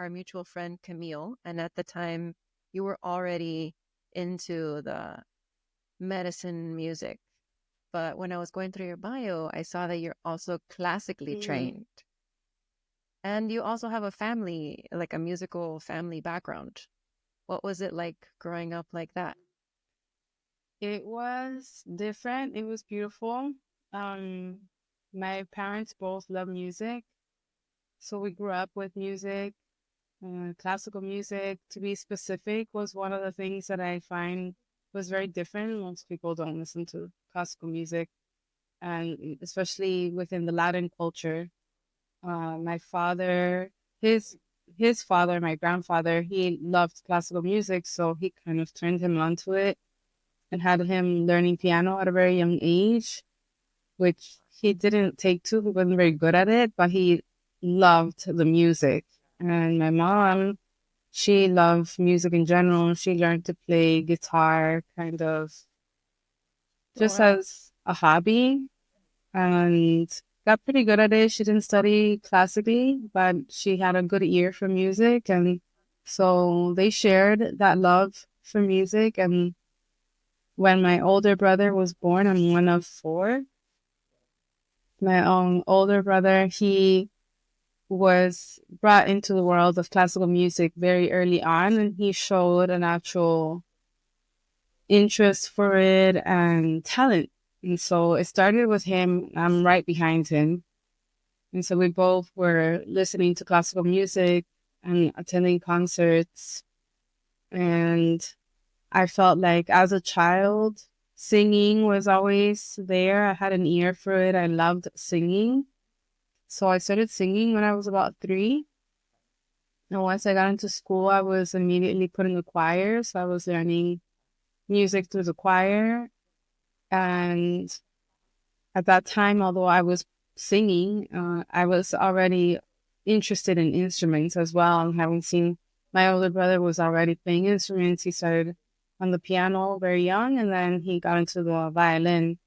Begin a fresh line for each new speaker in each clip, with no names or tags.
our mutual friend Camille, and at the time you were already into the medicine music. But when I was going through your bio, I saw that you're also classically
Mhm.
trained. And you also have a family, like a musical family background. What was it like growing up like that?
It was different. It was beautiful. Um, my parents both love music, so we grew up with music. Classical music, to be specific, was one of the things that I find was very different. Most people don't listen to classical music, and especially within the Latin culture. My father, his his father, my grandfather, he loved classical music, so he kind of turned him onto it and had him learning piano at a very young age, which he didn't take to. He wasn't very good at it, but he loved the music. And my mom, she loved music in general. She learned to play guitar kind of
Oh,
just
wow.
as a hobby and got pretty good at it. She didn't study classically, but she had a good ear for music. And so they shared that love for music. And when my older brother was born, I'm one of four. My own older brother, he was brought into the world of classical music very early on, and he showed an actual interest for it and talent. And so it started with him. I'm right behind him. And so we both were listening to classical music and attending concerts. And I felt like as a child, singing was always there. I had an ear for it. I loved singing. So I started singing when I was about 3. And once I got into school, I was immediately put in the choir. So I was learning music through the choir. And at that time, although I was singing, I was already interested in instruments as well. And having seen my older brother was already playing instruments, he started on the piano very young, and then he got into the violin.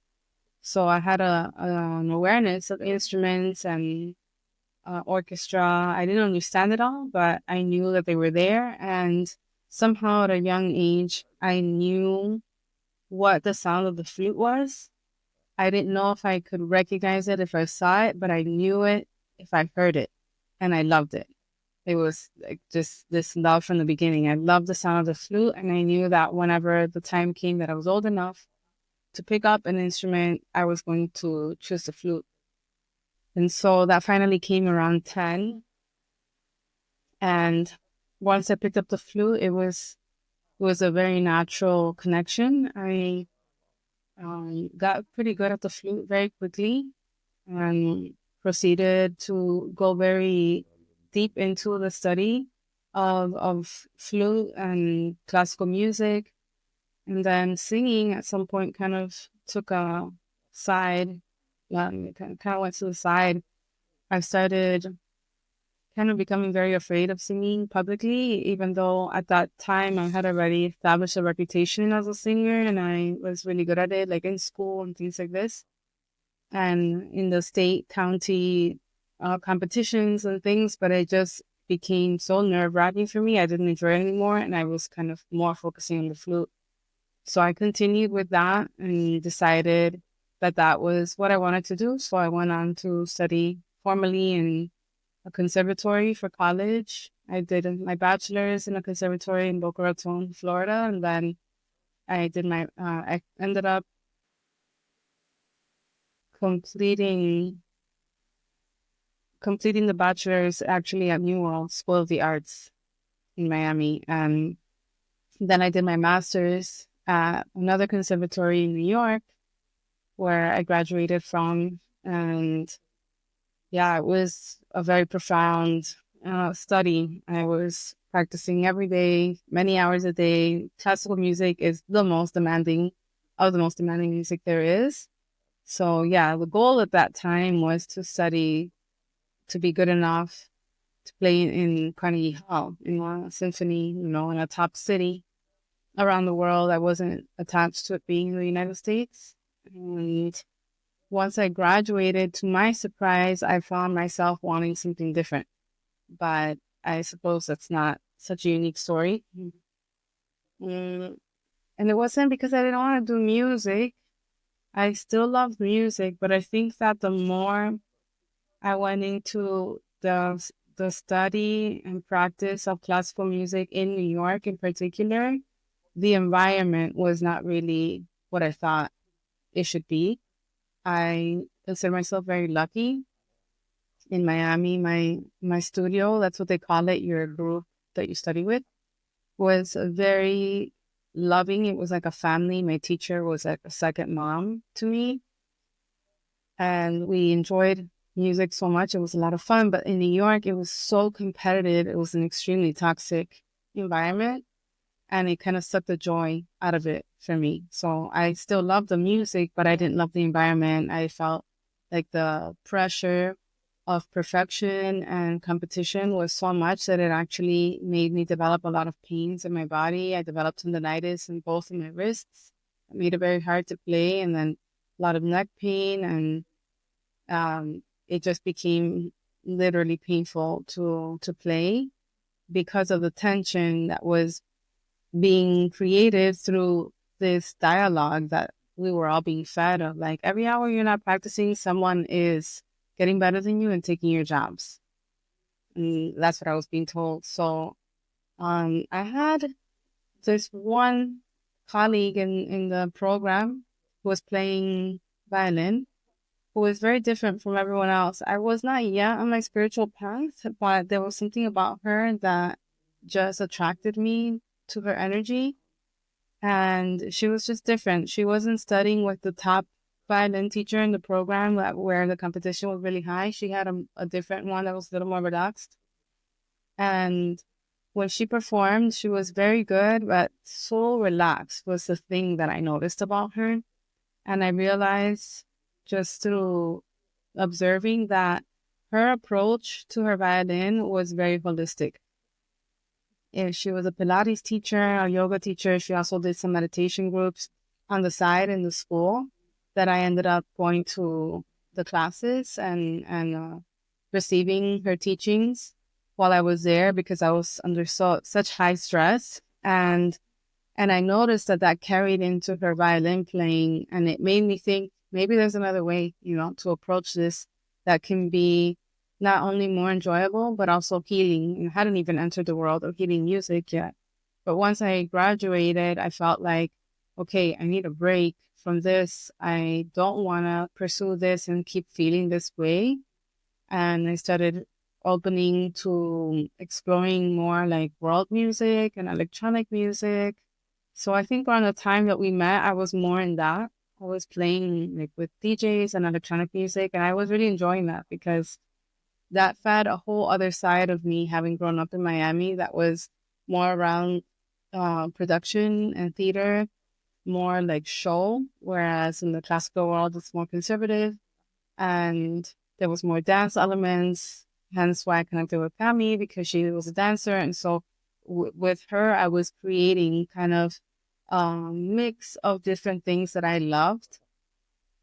So I had an awareness of instruments and orchestra. I didn't understand it all, but I knew that they were there. And somehow at a young age, I knew what the sound of the flute was. I didn't know if I could recognize it if I saw it, but I knew it if I heard it. And I loved it. It was like just this love from the beginning. I loved the sound of the flute. And I knew that whenever the time came that I was old enough to pick up an instrument, I was going to choose the flute. And so that finally came around 10. And once I picked up the flute, it was a very natural connection. I got pretty good at the flute very quickly and proceeded to go very deep into the study of flute and classical music. And then singing at some point kind of took a side, kind of went to the side. I started kind of becoming very afraid of singing publicly, even though at that time I had already established a reputation as a singer and I was really good at it, like in school and things like this. And in the state, county competitions and things, but it just became so nerve wracking for me. I didn't enjoy it anymore, and I was kind of more focusing on the flute. So I continued with that and decided that that was what I wanted to do. So I went on to study formally in a conservatory for college. I did my bachelor's in a conservatory in Boca Raton, Florida, and then I ended up completing completing the bachelor's actually at New World School of the Arts in Miami. And then I did my master's at another conservatory in New York, where I graduated from. And yeah, it was a very profound study. I was practicing every day, many hours a day. Classical music is the most demanding music there is. So yeah, the goal at that time was to study to be good enough to play in Carnegie Hall in a symphony, in a top city around the world. I wasn't attached to it being in the United States. And once I graduated, to my surprise, I found myself wanting something different. But I suppose that's not such a unique story. Mm, and it wasn't because I didn't want to do music. I still love music, but I think that the more I went into the study and practice of classical music in New York in particular, the environment was not really what I thought it should be. I consider myself very lucky in Miami. My studio, that's what they call it, your group that you study with, was very loving. It was like a family. My teacher was like a second mom to me, and we enjoyed music so much. It was a lot of fun. But in New York, it was so competitive. It was an extremely toxic environment, and it kind of sucked the joy out of it for me. So I still love the music, but I didn't love the environment. I felt like the pressure of perfection and competition was so much that it actually made me develop a lot of pains in my body. I developed tendonitis in both of my wrists. It made it very hard to play, and then a lot of neck pain, and it just became literally painful to play because of the tension that was being created through this dialogue that we were all being fed of. Like every hour you're not practicing, someone is getting better than you and taking your jobs. And that's what I was being told. So I had this one colleague in the program who was playing violin, who was very different from everyone else. I was not yet on my spiritual path, but there was something about her that just attracted me to her energy. And she was just different. She wasn't studying with the top violin teacher in the program where the competition was really high. She had a different one that was a little more relaxed. And when she performed, she was very good, but so relaxed was the thing that I noticed about her. And I realized just through observing that her approach to her violin was very holistic. And she was a Pilates teacher, a yoga teacher. She also did some meditation groups on the side in the school that I ended up going to the classes and receiving her teachings while I was there because I was under such high stress. And I noticed that that carried into her violin playing, and it made me think maybe there's another way, to approach this that can be not only more enjoyable, but also healing. I hadn't even entered the world of healing music yet. But once I graduated, I felt like, okay, I need a break from this. I don't want to pursue this and keep feeling this way. And I started opening to exploring more like world music and electronic music. So I think around the time that we met, I was more in that. I was playing like with DJs and electronic music, and I was really enjoying that because that fed a whole other side of me having grown up in Miami that was more around production and theater, more like show, whereas in the classical world, it's more conservative and there was more dance elements. Hence why I connected with Pammy because she was a dancer. And so with her, I was creating kind of a mix of different things that I loved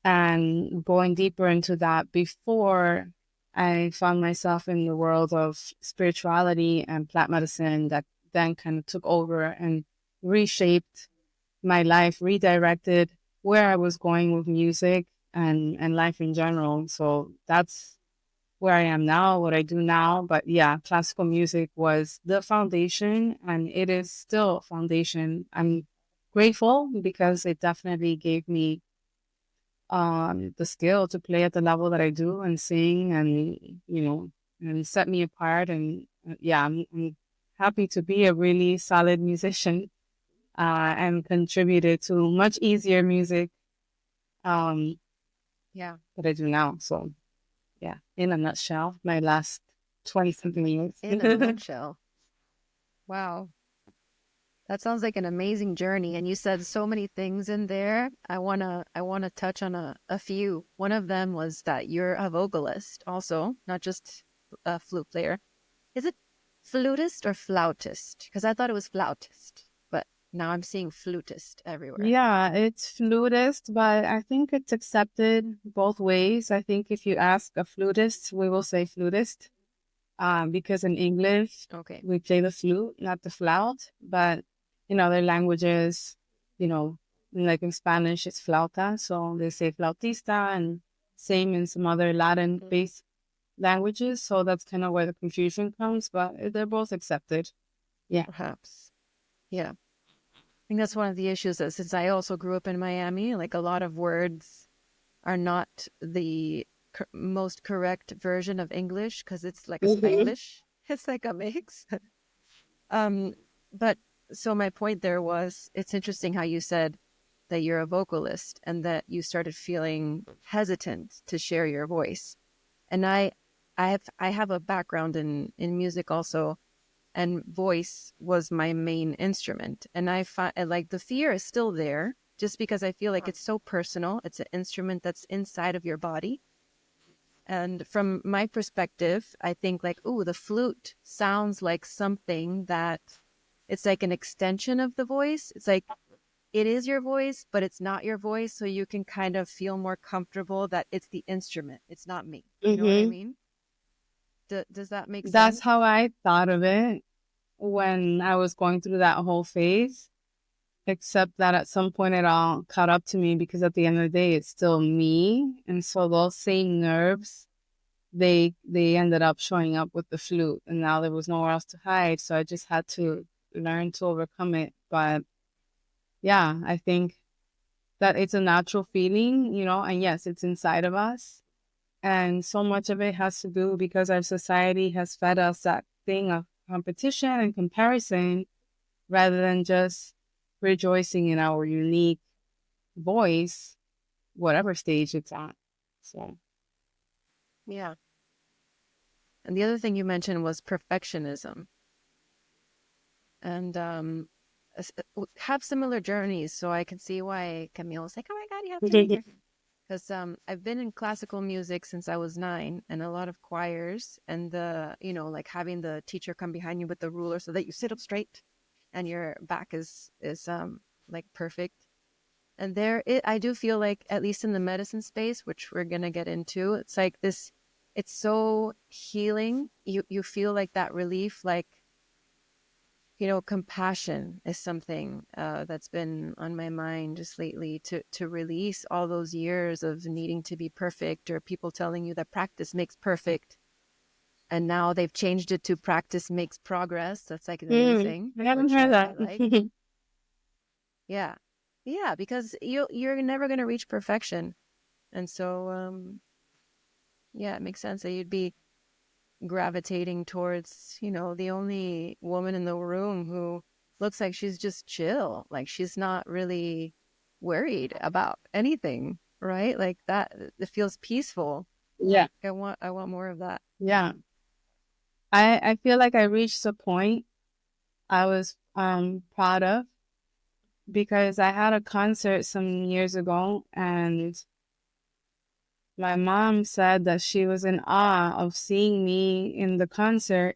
and going deeper into that before I found myself in the world of spirituality and plant medicine that then kind of took over and reshaped my life, redirected where I was going with music and life in general. So that's where I am now, what I do now. But yeah, classical music was the foundation and it is still a foundation. I'm grateful because it definitely gave me the skill to play at the level that I do and sing and and set me apart and yeah, I'm happy to be a really solid musician and contributed to much easier music um
Yeah.
that I do now. So yeah, in a nutshell, my last 20 something years.
In a nutshell. Wow. That sounds like an amazing journey. And you said so many things in there. I wanna touch on a few. One of them was that you're a vocalist also, not just a flute player. Is it flutist or flautist? Because I thought it was flautist, but now I'm seeing flutist everywhere.
Yeah, it's flutist, but I think it's accepted both ways. I think if you ask a flutist, we will say flutist. because in English
Okay.
we play the flute, not the flout, but in other languages, you know, like in Spanish it's flauta, so they say flautista, and same in some other Latin-based languages. So that's kind of where the confusion comes, but they're both accepted. Yeah.
Perhaps. Yeah. I think that's one of the issues that since I also grew up in Miami, like a lot of words are not the most correct version of English because it's like a
Hmm.
Spanglish. It's like a mix. um, but so my point there was it's interesting how you said that you're a vocalist and that you started feeling hesitant to share your voice. And I have a background in music also, and voice was my main instrument. And I find like the fear is still there just because I feel like it's so personal. It's an instrument that's inside of your body. And from my perspective, I think like, ooh, the flute sounds like something that it's like an extension of the voice. It's like it is your voice, but it's not your voice. So you can kind of feel more comfortable that it's the instrument. It's not me. You know what I
Hmm.
mean? Does that make
That's how
sense?
I thought of it when I was going through that whole phase, except that at some point it all caught up to me because at the end of the day, it's still me. And so those same nerves, they ended up showing up with the flute, and now there was nowhere else to hide. So I just had to learn to overcome it. But yeah, I think that it's a natural feeling, and yes, it's inside of us. And so much of it has to do because our society has fed us that thing of competition and comparison rather than just rejoicing in our unique voice, whatever stage it's at. So,
Yeah. And the other thing you mentioned was perfectionism. And have similar journeys. So I can see why Camille was like, oh my God, you have to be here. Because I've been in classical music since I was 9 and a lot of choirs and like having the teacher come behind you with the ruler so that you sit up straight and your back is like perfect. And I do feel like, at least in the medicine space, which we're going to get into, it's like this, it's so healing. You feel like that relief, like, compassion is something that's been on my mind just lately, to release all those years of needing to be perfect, or people telling you that practice makes perfect. And now they've changed it to practice makes progress. That's like the new thing,
I haven't
which
heard
I
that.
like. Yeah. Yeah, because you're never going to reach perfection. And so yeah, it makes sense that you'd be gravitating towards, the only woman in the room who looks like she's just chill. Like she's not really worried about anything, right? Like that, it feels peaceful.
Yeah,
I want more of that.
yeah. I feel like I reached a point I was proud of because I had a concert some years ago, and my mom said that she was in awe of seeing me in the concert.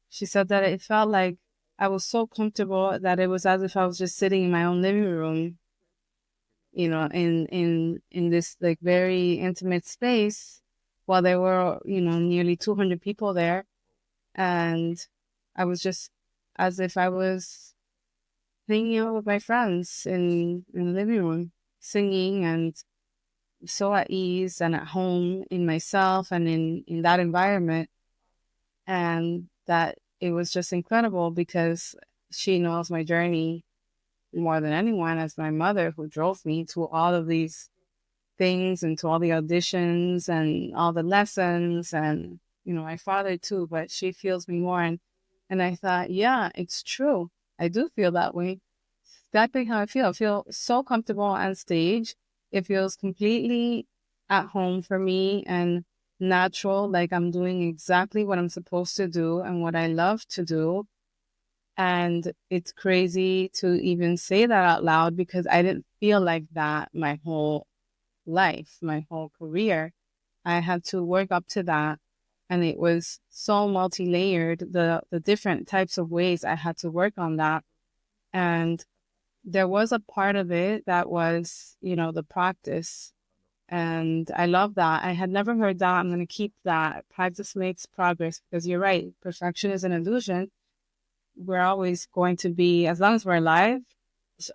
She said that it felt like I was so comfortable that it was as if I was just sitting in my own living room, in this like very intimate space while there were, nearly 200 people there. And I was just as if I was hanging out with my friends in the living room, singing, and so at ease and at home in myself and in that environment. And that it was just incredible because she knows my journey more than anyone, as my mother, who drove me to all of these things and to all the auditions and all the lessons, and my father too, but she feels me more. And I thought, yeah, it's true, I do feel that way. Exactly how I feel so comfortable on stage. It feels completely at home for me and natural, like I'm doing exactly what I'm supposed to do and what I love to do. And it's crazy to even say that out loud because I didn't feel like that my whole life, my whole career. I had to work up to that. And it was so multi-layered, the different types of ways I had to work on that. And there was a part of it that was, the practice. And I love that. I had never heard that. I'm going to keep that. Practice makes progress, because you're right. Perfection is an illusion. We're always going to be, as long as we're alive,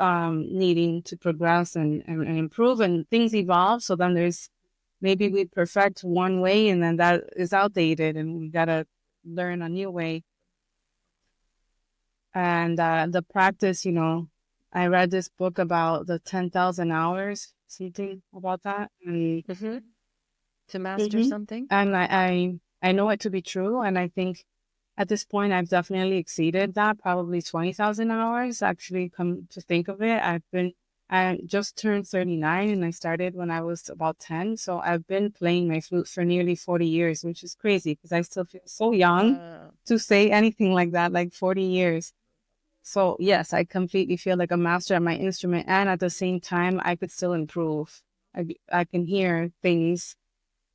needing to progress and improve, and things evolve. So then there's, maybe we perfect one way and then that is outdated and we got to learn a new way. And the practice, I read this book about the 10,000 hours, something about that. And
Hmm. To master
hmm
something.
And I know it to be true. And I think at this point, I've definitely exceeded that, probably 20,000 hours. Actually, come to think of it, I just turned 39 and I started when I was about 10. So I've been playing my flute for nearly 40 years, which is crazy because I still feel so young
Wow.
to say anything like that, like 40 years. So yes, I completely feel like a master at my instrument. And at the same time, I could still improve. I can hear things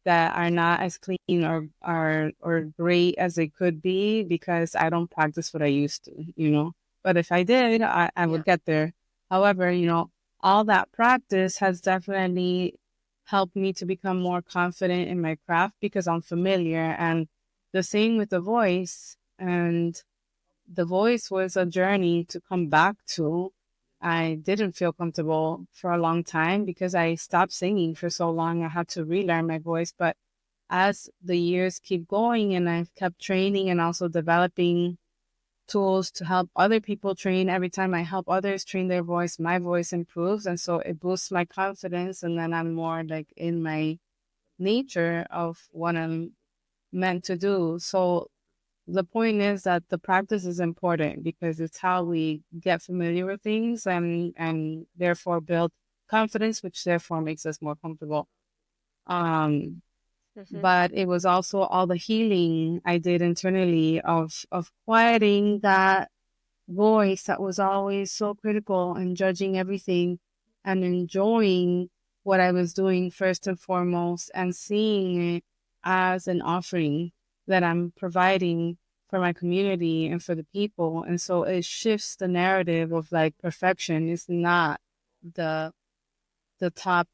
that are not as clean or great as they could be because I don't practice what I used to. But if I did, I
Yeah.
would get there. However, all that practice has definitely helped me to become more confident in my craft because I'm familiar. And the same with the voice. And the voice was a journey to come back to. I didn't feel comfortable for a long time because I stopped singing for so long. I had to relearn my voice. But as the years keep going and I've kept training and also developing tools to help other people train, every time I help others train their voice, my voice improves. And so it boosts my confidence. And then I'm more like in my nature of what I'm meant to do. So the point is that the practice is important because it's how we get familiar with things and therefore build confidence, which therefore makes us more comfortable. Um,
Hmm.
but it was also all the healing I did internally of quieting that voice that was always so critical and judging everything and enjoying what I was doing first and foremost and seeing it as an offering that I'm providing for my community and for the people. And so it shifts the narrative of like perfection is not the the top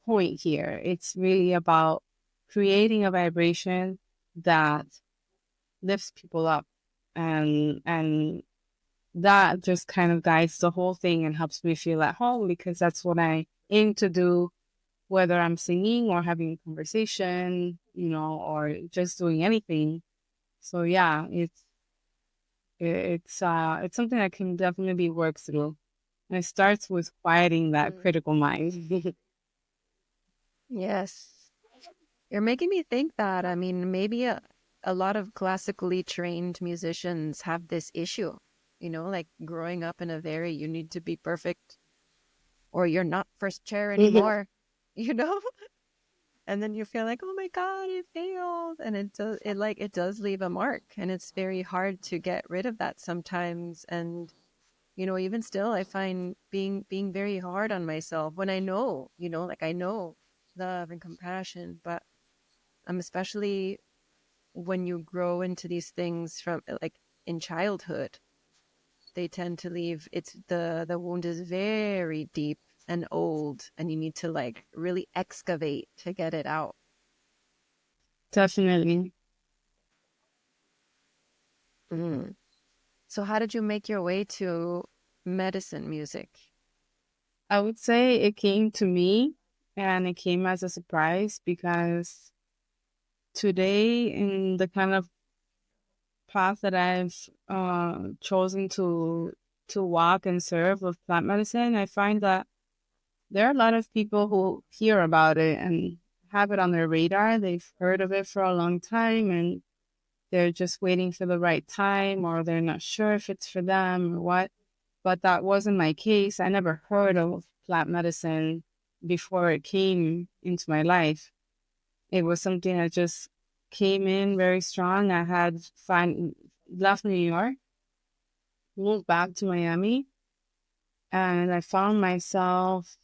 point here. It's really about creating a vibration that lifts people up and that just kind of guides the whole thing and helps me feel at home because that's what I aim to do, whether I'm singing or having a conversation, or just doing anything. So yeah, it's something that can definitely be worked through. And it starts with quieting that
Mm.
critical mind.
Yes. You're making me think that. I mean, maybe a lot of classically trained musicians have this issue, like growing up in a very, you need to be perfect or you're not first chair anymore, you know? And then you feel like, oh my God, it failed. And it does leave a mark. And it's very hard to get rid of that sometimes. And, even still, I find being very hard on myself when I know, like I know love and compassion, but I'm especially when you grow into these things from like in childhood, they tend to leave it's the wound is very deep and old and you need to like really excavate to get it out.
Definitely.
Mm. So how did you make your way to medicine music?
I would say it came to me and it came as a surprise because today, in the kind of path that I've chosen to walk and serve with plant medicine, I find that there are a lot of people who hear about it and have it on their radar. They've heard of it for a long time and they're just waiting for the right time or they're not sure if it's for them or what. But that wasn't my case. I never heard of plant medicine before it came into my life. It was something that just came in very strong. I had left New York, moved back to Miami, and I found myself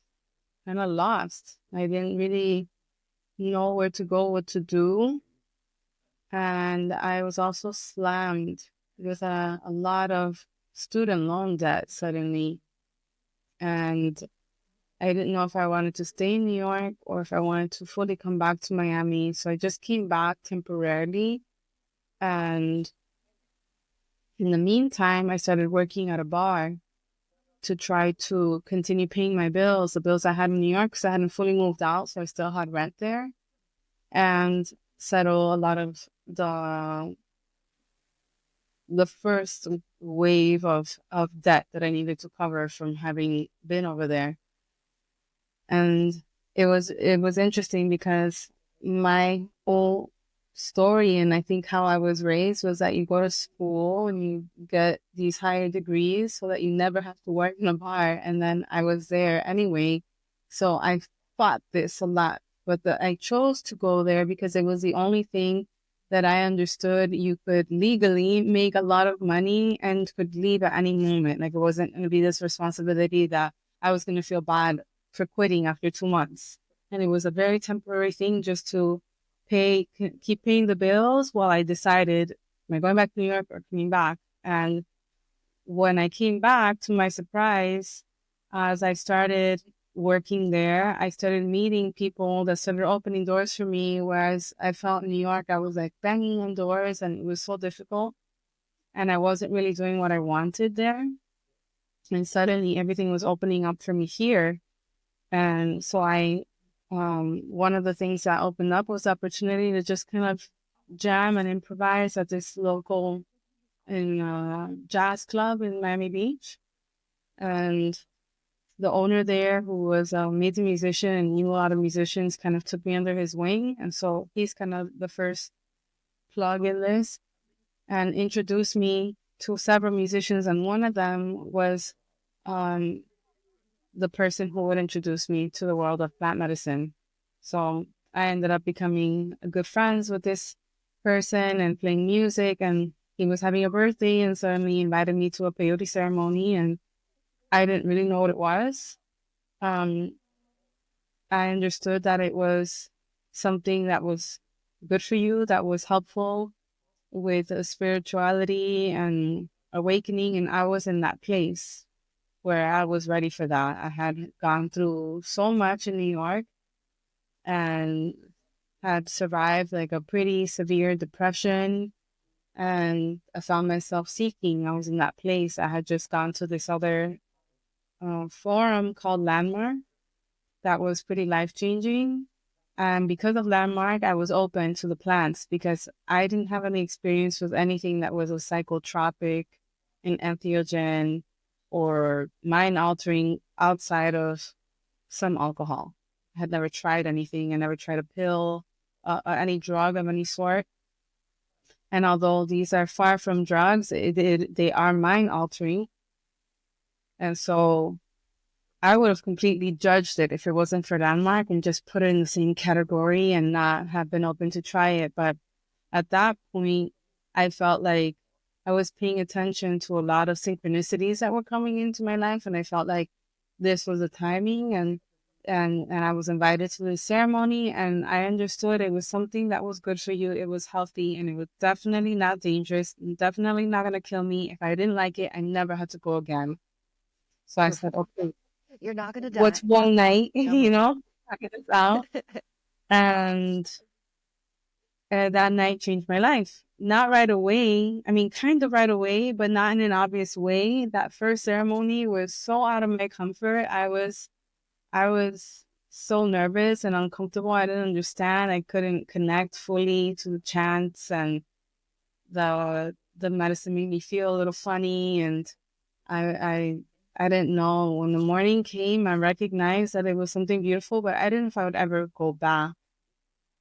kind of lost. I didn't really know where to go, what to do. And I was also slammed with a lot of student loan debt suddenly. And I didn't know if I wanted to stay in New York or if I wanted to fully come back to Miami. So I just came back temporarily. And in the meantime, I started working at a bar to try to continue paying my bills, the bills I had in New York, because I hadn't fully moved out. So I still had rent there, and settle a lot of the first wave of debt that I needed to cover from having been over there. And it was interesting because my whole story, and I think how I was raised, was that you go to school and you get these higher degrees so that you never have to work in a bar. And then I was there anyway, so I fought this a lot, but I chose to go there because it was the only thing that I understood you could legally make a lot of money and could leave at any moment. Like, it wasn't going to be this responsibility that I was going to feel bad for quitting after 2 months. And it was a very temporary thing just to keep paying the bills while I decided, am I going back to New York or coming back? And when I came back, to my surprise, as I started working there, I started meeting people that started opening doors for me. Whereas I felt in New York, I was like banging on doors and it was so difficult. And I wasn't really doing what I wanted there. And suddenly everything was opening up for me here. And so one of the things that opened up was the opportunity to just kind of jam and improvise at this local jazz club in Miami Beach. And the owner there, who was an amazing musician and knew a lot of musicians, kind of took me under his wing. And so he's kind of the first plug in this and introduced me to several musicians. And one of them was um, the person who would introduce me to the world of plant medicine. So I ended up becoming good friends with this person and playing music. And he was having a birthday and suddenly invited me to a peyote ceremony. And I didn't really know what it was. Um, I understood that it was something that was good for you, that was helpful with spirituality and awakening. And I was in that place where I was ready for that. I had gone through so much in New York and had survived like a pretty severe depression. And I found myself seeking. I was in that place. I had just gone to this other forum called Landmark that was pretty life changing. And because of Landmark, I was open to the plants because I didn't have any experience with anything that was a psychotropic, an entheogen, or mind altering outside of some alcohol. I had never tried anything. I never tried a pill, any drug of any sort. And although these are far from drugs, they are mind altering. And so I would have completely judged it if it wasn't for Denmark and just put it in the same category and not have been open to try it. But at that point, I felt like I was paying attention to a lot of synchronicities that were coming into my life. And I felt like this was the timing, and I was invited to the ceremony, and I understood it was something that was good for you. It was healthy, and it was definitely not dangerous, definitely not going to kill me. If I didn't like it, I never had to go again. So I said, okay,
You're not gonna
what's
die.
one night,
No.
I get this out. And that night changed my life. Not right away. I mean, kind of right away, but not in an obvious way. That first ceremony was so out of my comfort. I was so nervous and uncomfortable. I didn't understand. I couldn't connect fully to the chants, and the medicine made me feel a little funny. And I I I didn't know. When the morning came, I recognized that it was something beautiful, but I didn't know if I would ever go back.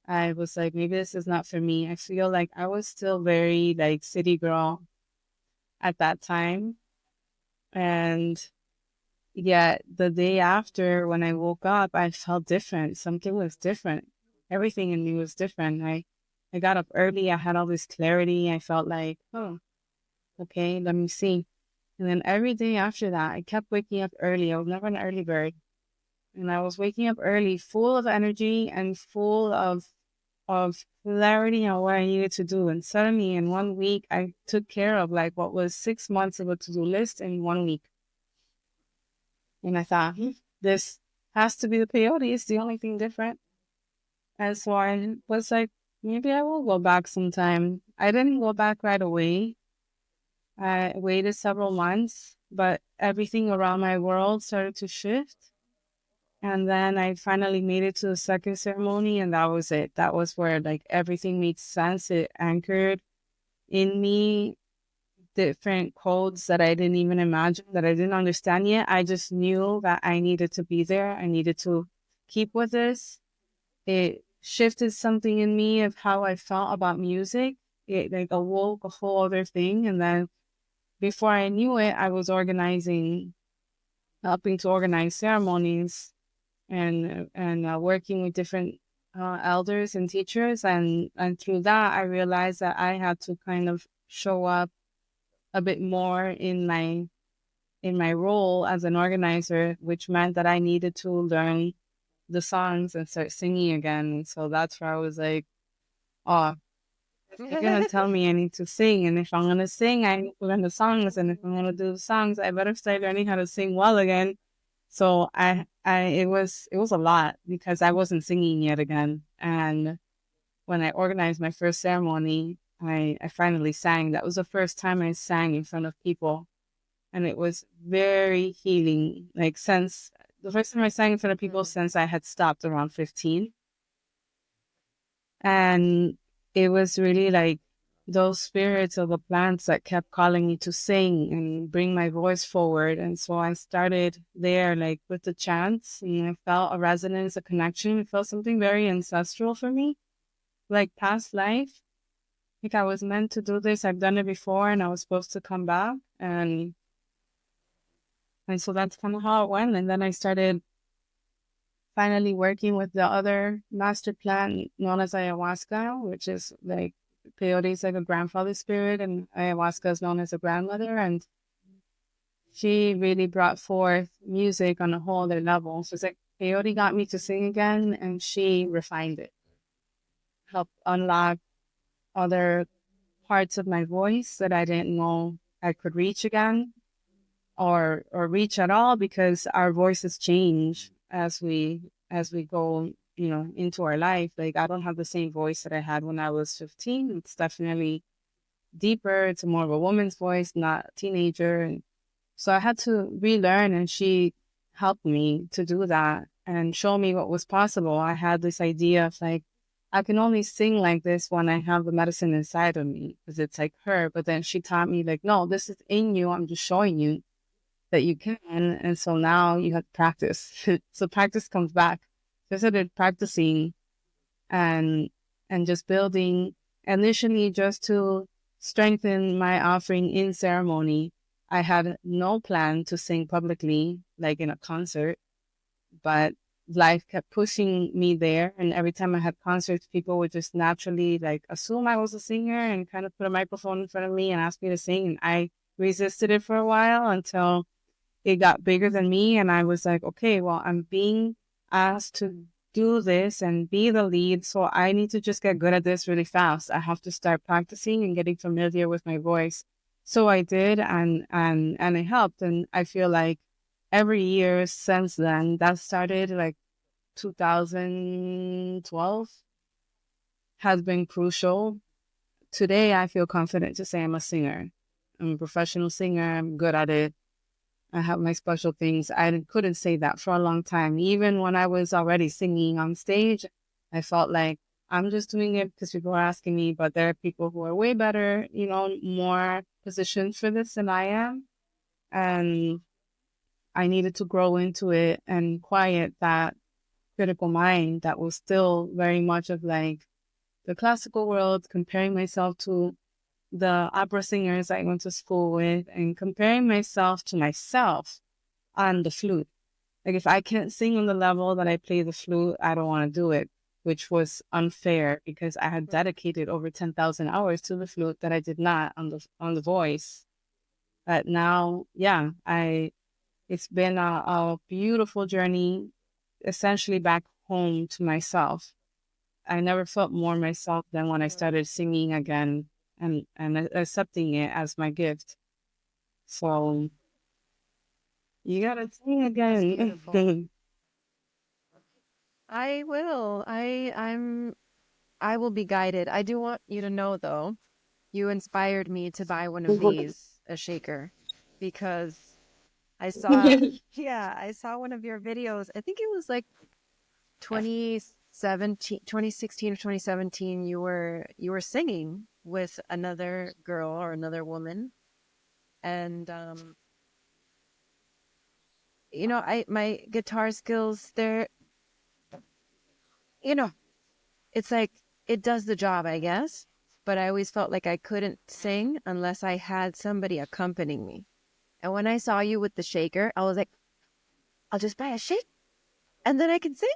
I was like, maybe this is not for me. I feel like I was still very like city girl at that time. And yet the day after when I woke up, I felt different. Something was different. Everything in me was different. I got up early. I had all this clarity. I felt like, oh, okay, let me see. And then every day after that, I kept waking up early. I was never an early bird. And I was waking up early, full of energy and full of clarity on what I needed to do. And suddenly in 1 week, I took care of like what was 6 months of a to-do list in 1 week. And I thought, this has to be the peyote. It's the only thing different. And so I was like, maybe I will go back sometime. I didn't go back right away. I waited several months, but everything around my world started to shift. And then I finally made it to the second ceremony, and that was it. That was where like everything made sense. It anchored in me different codes that I didn't even imagine, that I didn't understand yet. I just knew that I needed to be there. I needed to keep with this. It shifted something in me of how I felt about music. It like awoke a whole other thing. And then before I knew it, I was organizing, helping to organize ceremonies and working with different elders and teachers. And through that, I realized that I had to kind of show up a bit more in my role as an organizer, which meant that I needed to learn the songs and start singing again. So that's where I was like, oh, if they're gonna tell me I need to sing, and if I'm gonna sing, I need to learn the songs, and if I'm gonna do the songs, I better start learning how to sing well again. So it was a lot because I wasn't singing yet again. And when I organized my first ceremony, I finally sang. That was the first time I sang in front of people, and it was very healing. Like since the first time I sang in front of people
Mm,
since I had stopped around 15. And it was really like those spirits of the plants that kept calling me to sing and bring my voice forward. And so I started there, like with the chants, and I felt a resonance, a connection. It felt something very ancestral for me, like past life. Like I was meant to do this. I've done it before, and I was supposed to come back. And so that's kind of how it went. And then I started finally working with the other master plant known as ayahuasca, which is like peyote is like a grandfather spirit, and ayahuasca is known as a grandmother. And she really brought forth music on a whole other level. So it's like peyote got me to sing again, and she refined it, helped unlock other parts of my voice that I didn't know I could reach again, or reach at all, because our voices change as we go, you know, into our life. Like I don't have the same voice that I had when I was 15. It's definitely deeper. It's more of a woman's voice, not a teenager. And so I had to relearn, and she helped me to do that and show me what was possible. I had this idea of like, I can only sing like this when I have the medicine inside of me, because it's like her. But then she taught me like, no, this is in you. I'm just showing you that you can. And so now you have to practice. So practice comes back. So I started practicing and just building initially just to strengthen my offering in ceremony. I had no plan to sing publicly, like in a concert, but life kept pushing me there. And every time I had concerts, people would just naturally like assume I was a singer and kind of put a microphone in front of me and ask me to sing. And I resisted it for a while until it got bigger than me. And I was like, okay, well, I'm being asked to do this and be the lead. So I need to just get good at this really fast. I have to start practicing and getting familiar with my voice. So I did, and it helped. And I feel like every year since then, that started like 2012, has been crucial. Today, I feel confident to say I'm a singer. I'm a professional singer. I'm good at it. I have my special things. I couldn't say that for a long time. Even when I was already singing on stage, I felt like I'm just doing it because people are asking me, but there are people who are way better, you know, more positioned for this than I am. And I needed to grow into it and quiet that critical mind that was still very much of like the classical world, comparing myself to the opera singers I went to school with and comparing myself to myself on the flute. Like if I can't sing on the level that I play the flute, I don't want to do it, which was unfair because I had
mm,
dedicated over 10,000 hours to the flute that I did not on the voice. But now, yeah, I it's been a beautiful journey, essentially back home to myself. I never felt more myself than when I
mm.
started singing again and accepting it as my gift. So you gotta sing
That's
again.
beautiful. I will. I will be guided. I do want you to know though, you inspired me to buy one of these, a shaker, because I saw, yeah, I saw one of your videos. I think it was like 2017, 2016 or 2017. You were singing with another girl or another woman, and I my guitar skills, they're, you know, it's like it does the job, I guess. But I always felt like I couldn't sing unless I had somebody accompanying me. And when I saw you with the shaker, I was like, I'll just buy a shake and then I can sing.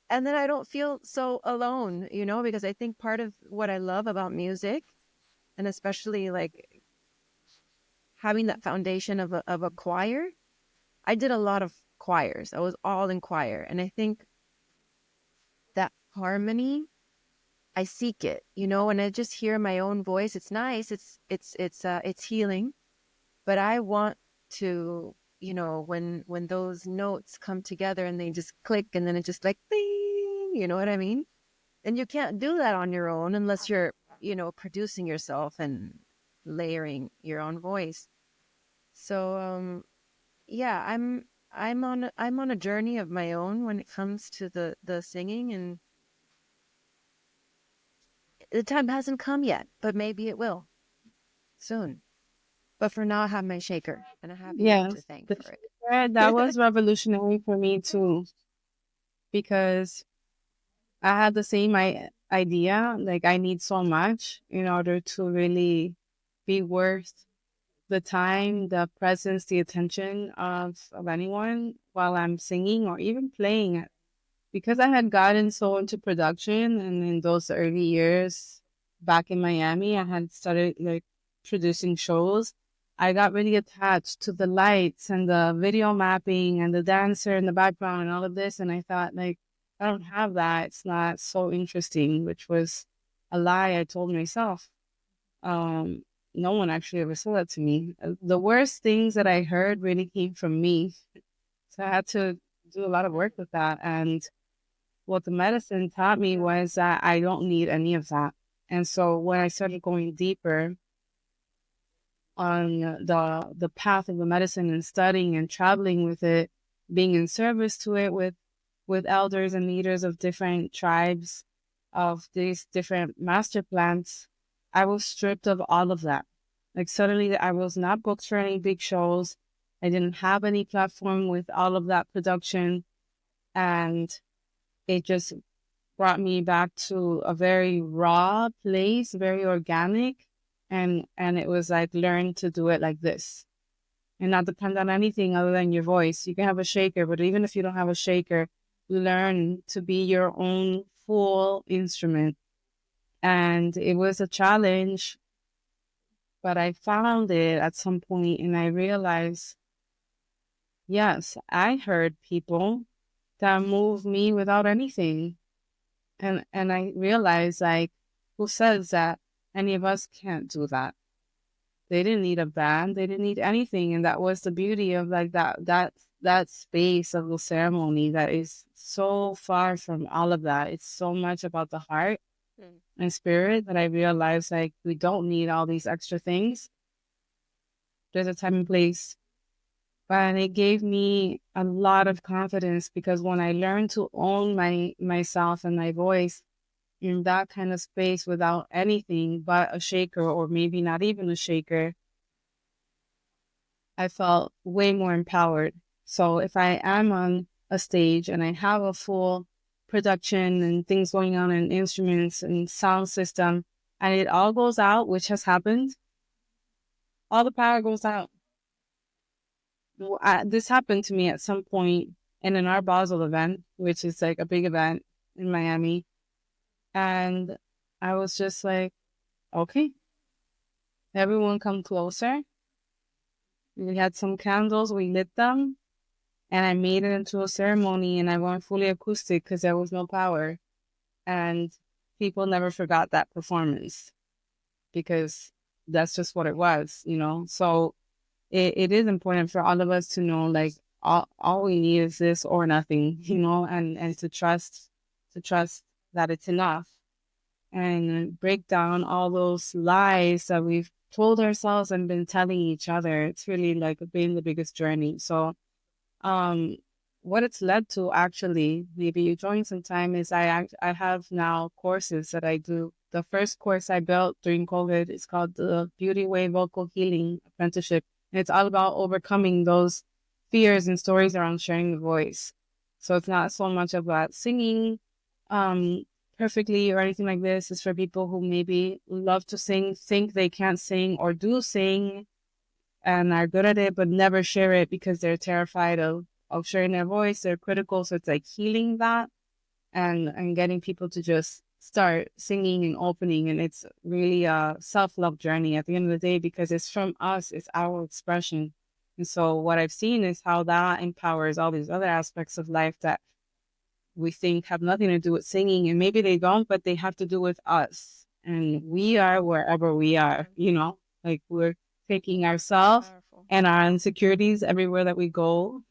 And then I don't feel so alone, because I think part of what I love about music, and especially like having that foundation of a choir, I did a lot of choirs. I was all in choir. And I think that harmony, I seek it, and I just hear my own voice. It's nice. It's healing, but I want to, when those notes come together and they just click and then it just like ding, you know what I mean? And you can't do that on your own unless you're, producing yourself and layering your own voice. So yeah, I'm on a journey of my own when it comes to the singing, and the time hasn't come yet, but maybe it will soon. But for now, I have my shaker, and I have you to
Yes,
thank
the
for
shaker, that
it.
was revolutionary for me too, because I had the same idea. Like, I need so much in order to really be worth the time, the presence, the attention of anyone while I'm singing or even playing. Because I had gotten so into production, and in those early years back in Miami, I had started like producing shows. I got really attached to the lights and the video mapping and the dancer in the background and all of this. And I thought, like, I don't have that. It's not so interesting, which was a lie I told myself. Um, no one actually ever said that to me. The worst things that I heard really came from me. So I had to do a lot of work with that. And what the medicine taught me was that I don't need any of that. And so when I started going deeper on the path of the medicine and studying and traveling with it, being in service to it with elders and leaders of different tribes of these different master plants, I was stripped of all of that. Like, suddenly I was not booked for any big shows. I didn't have any platform with all of that production. And it just brought me back to a very raw place, very organic. And it was like, learn to do it like this and not depend on anything other than your voice. You can have a shaker, but even if you don't have a shaker, learn to be your own full instrument. And it was a challenge, but I found it at some point and I realized, yes, I heard people that moved me without anything. And I realized, like, who says that any of us can't do that? They didn't need a band, they didn't need anything. And that was the beauty of like that space of the ceremony that is so far from all of that. It's so much about the heart
Mm.
and spirit that I realized, like, we don't need all these extra things. There's a time and place. But it gave me a lot of confidence because when I learned to own myself and my voice in that kind of space without anything but a shaker, or maybe not even a shaker, I felt way more empowered. So if I am on a stage and I have a full production and things going on and instruments and sound system, and it all goes out, which has happened, all the power goes out. This happened to me at some point in an Art Basel event, which is like a big event in Miami. And I was just like, okay, everyone come closer. We had some candles, we lit them, and I made it into a ceremony, and I went fully acoustic because there was no power. And people never forgot that performance because that's just what it was. So it is important for all of us to know, like, all we need is this or nothing, and to trust to trust that it's enough and break down all those lies that we've told ourselves and been telling each other. It's really like been the biggest journey. So, um, what it's led to actually, maybe you join sometime, is I have now courses that I do. The first course I built during COVID is called the Beauty Way Vocal Healing Apprenticeship. And it's all about overcoming those fears and stories around sharing the voice. So it's not so much about singing um perfectly or anything like this. It's for people who maybe love to sing, think they can't sing, or do sing and are good at it but never share it because they're terrified of sharing their voice. They're critical. So it's like healing that and getting people to just start singing and opening. And it's really a self-love journey at the end of the day because it's from us, it's our expression. And so what I've seen is how that empowers all these other aspects of life that we think have nothing to do with singing, and maybe they don't, but they have to do with us. And we are wherever we are, like we're taking ourselves
Powerful.
and our insecurities everywhere that we go.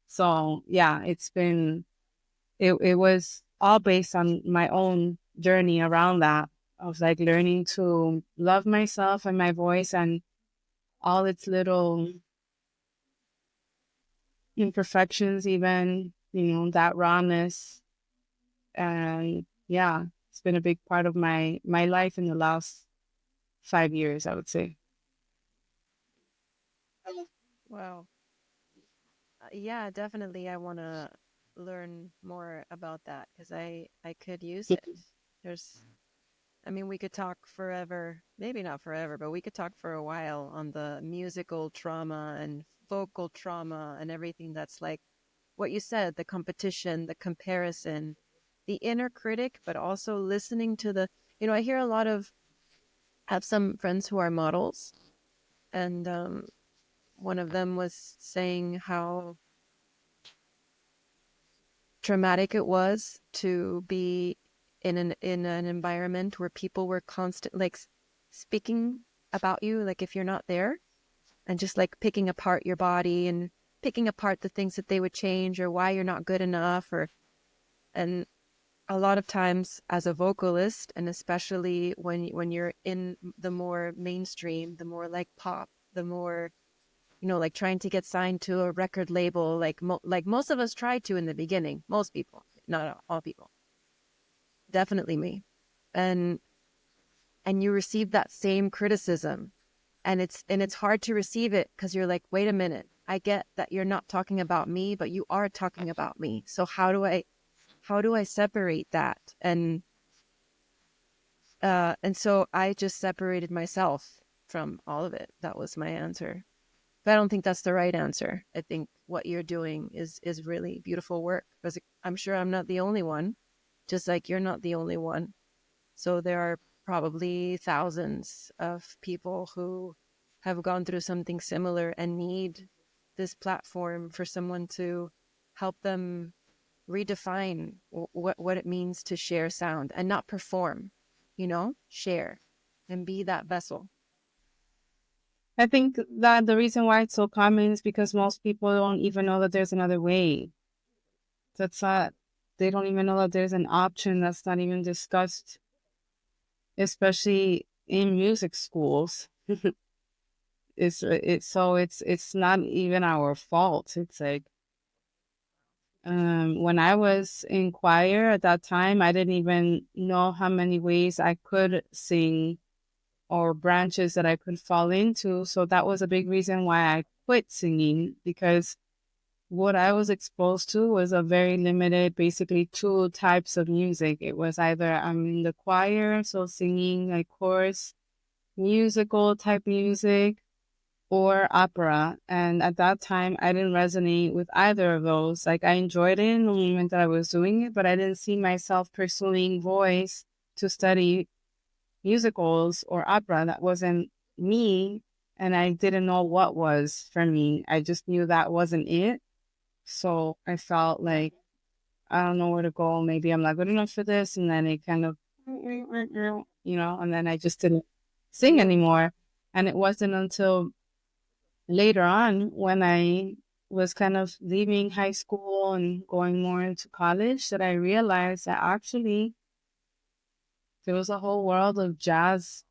So yeah, it was all based on my own journey around that. I was like learning to love myself and my voice and all its little imperfections, even, that rawness. And yeah, it's been a big part of my life in the last 5 years, I would say.
Wow. Yeah, definitely. I want to learn more about that because I could use it. There's, I mean, we could talk forever, maybe not forever, but we could talk for a while on the musical trauma and vocal trauma and everything that's like what you said, the competition, the comparison, the inner critic, but also listening to I hear a lot of, have some friends who are models, and one of them was saying how traumatic it was to be in an environment where people were constant like speaking about you, like if you're not there, and just like picking apart your body and picking apart the things that they would change or why you're not good enough. Or and a lot of times as a vocalist, and especially when you're in the more mainstream, the more like pop, the more, like trying to get signed to a record label, like like most of us tried to in the beginning, most people, not all people, definitely me. And and you receive that same criticism, and it's hard to receive it because you're like, wait a minute, I get that you're not talking about me, but you are talking about me. So how do I separate that? And so I just separated myself from all of it. That was my answer. But I don't think that's the right answer. I think what you're doing is really beautiful work, because I'm sure I'm not the only one, just like you're not the only one. So there are probably thousands of people who have gone through something similar and need this platform for someone to help them redefine what it means to share sound and not perform, share and be that vessel.
I think that the reason why it's so common is because most people don't even know that there's another way. That's not, they don't even know that there's an option that's not even discussed, especially in music schools. It's not even our fault. It's like when I was in choir at that time, I didn't even know how many ways I could sing or branches that I could fall into. So that was a big reason why I quit singing, because what I was exposed to was a very limited, basically two types of music. It was either I'm in the choir, so singing like chorus, musical type music, or opera. And at that time, I didn't resonate with either of those. Like I enjoyed it in the moment that I was doing it, but I didn't see myself pursuing voice to study musicals or opera. That wasn't me. And I didn't know what was for me. I just knew that wasn't it. So I felt like I don't know where to go. Maybe I'm not good enough for this. And then it kind of, and then I just didn't sing anymore. And it wasn't until later on when I was kind of leaving high school school and going more into college that I realized that actually there was a whole world of jazz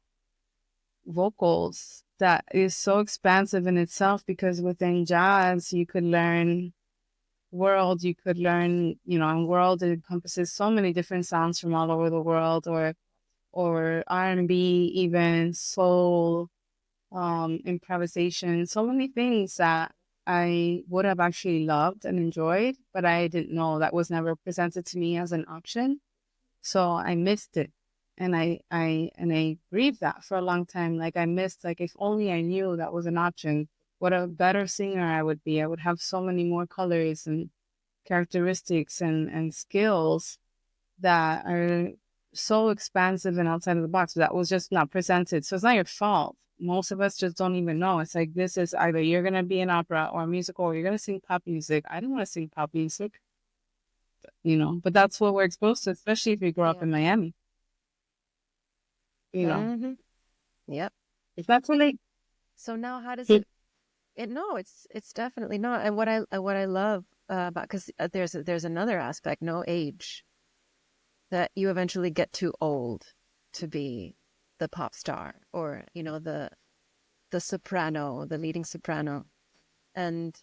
vocals that is so expansive in itself, because within jazz you could learn world, you could learn, and world encompasses so many different sounds from all over the world, or R&B, even soul, improvisation, so many things that I would have actually loved and enjoyed, but I didn't know, that was never presented to me as an option. So I missed it. And I grieved that for a long time. Like I missed, like if only I knew that was an option, what a better singer I would be. I would have so many more colors and characteristics and skills that are so expansive and outside of the box. That was just not presented. So it's not your fault. Most of us just don't even know. It's like, this is either you're going to be an opera or a musical, or you're going to sing pop music. I don't want to sing pop music, but that's what we're exposed to, especially if you grow up
Yeah.
in Miami, you know.
Mm-hmm. Yep.
If that's really
So now, how does it? No, it's definitely not. And what I love about, because there's another aspect, no age, that you eventually get too old to be the pop star, or the soprano, the leading soprano, and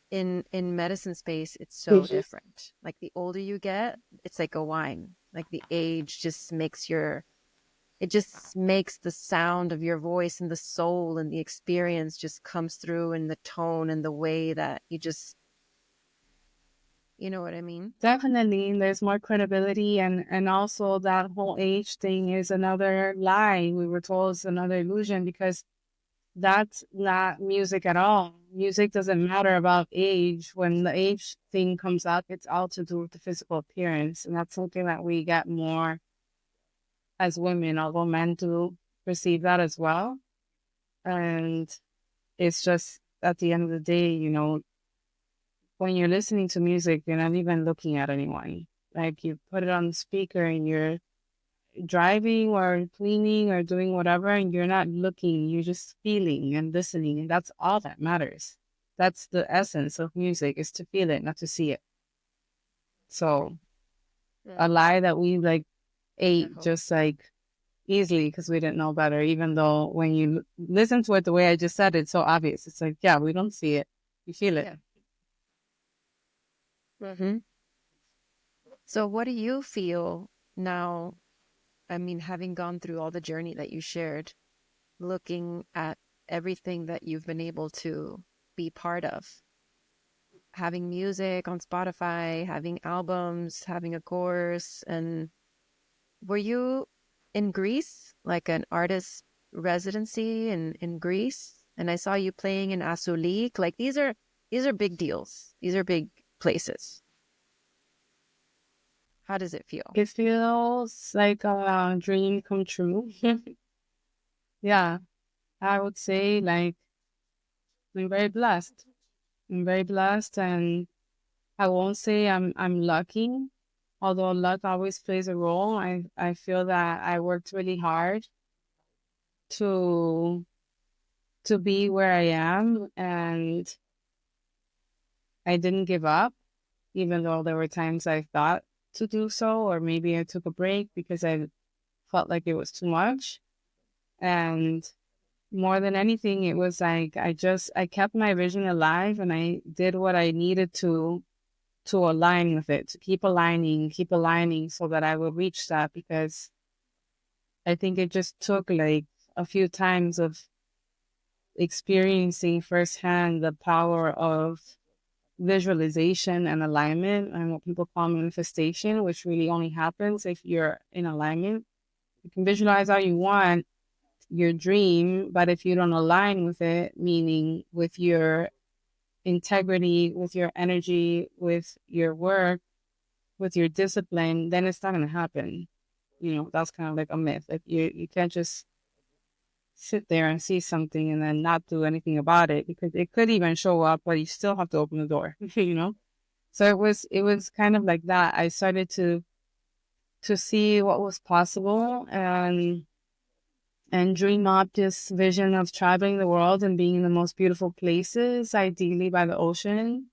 in medicine space it's so different. Like the older you get, it's like a wine. Like the age just makes it just makes the sound of your voice and the soul and the experience just comes through in the tone and the way that you know what I mean?
definitely, there's more credibility, and also that whole age thing is another lie. We were told it's another illusion, because that's not music at all. Music doesn't matter about age. When the age thing comes up, it's all to do with the physical appearance. And that's something that we get more as women, although men do perceive that as well. And it's just at the end of the day, when you're listening to music, you're not even looking at anyone. Like you put it on the speaker and you're driving or cleaning or doing whatever, and you're not looking, you're just feeling and listening. And that's all that matters. That's the essence of music, is to feel it, not to see it. So a
Mm,
lie that we like
I
ate
hope.
just like easily because we didn't know better, even though when you listen to it the way I just said, it's so obvious. It's like, yeah, we don't see it. You feel it.
Yeah. Hmm. So what do you feel now? I mean, having gone through all the journey that you shared, looking at everything that you've been able to be part of, having music on Spotify, having albums, having a course. And were you in Greece, like an artist residency in Greece? And I saw you playing in Asulik. Like these are big deals. These are big places. How does it feel?
It feels like a dream come true. Yeah, I would say like I'm very blessed. I'm very blessed, and I won't say I'm lucky, although luck always plays a role. I feel that I worked really hard to to be where I am, and I didn't give up, even though there were times I thought to do so, or maybe I took a break because I felt like it was too much. And more than anything, it was like I kept my vision alive, and I did what I needed to align with it, to keep aligning so that I would reach that, because I think it just took like a few times of experiencing firsthand the power of visualization and alignment, and what people call manifestation, which really only happens if you're in alignment. You can visualize all you want your dream, but if you don't align with it, meaning with your integrity, with your energy, with your work, with your discipline, then it's not going to happen. That's kind of like a myth. Like you can't just sit there and see something and then not do anything about it, because it could even show up, but you still have to open the door, So it was kind of like that. I started to see what was possible, and dream up this vision of traveling the world and being in the most beautiful places, ideally by the ocean.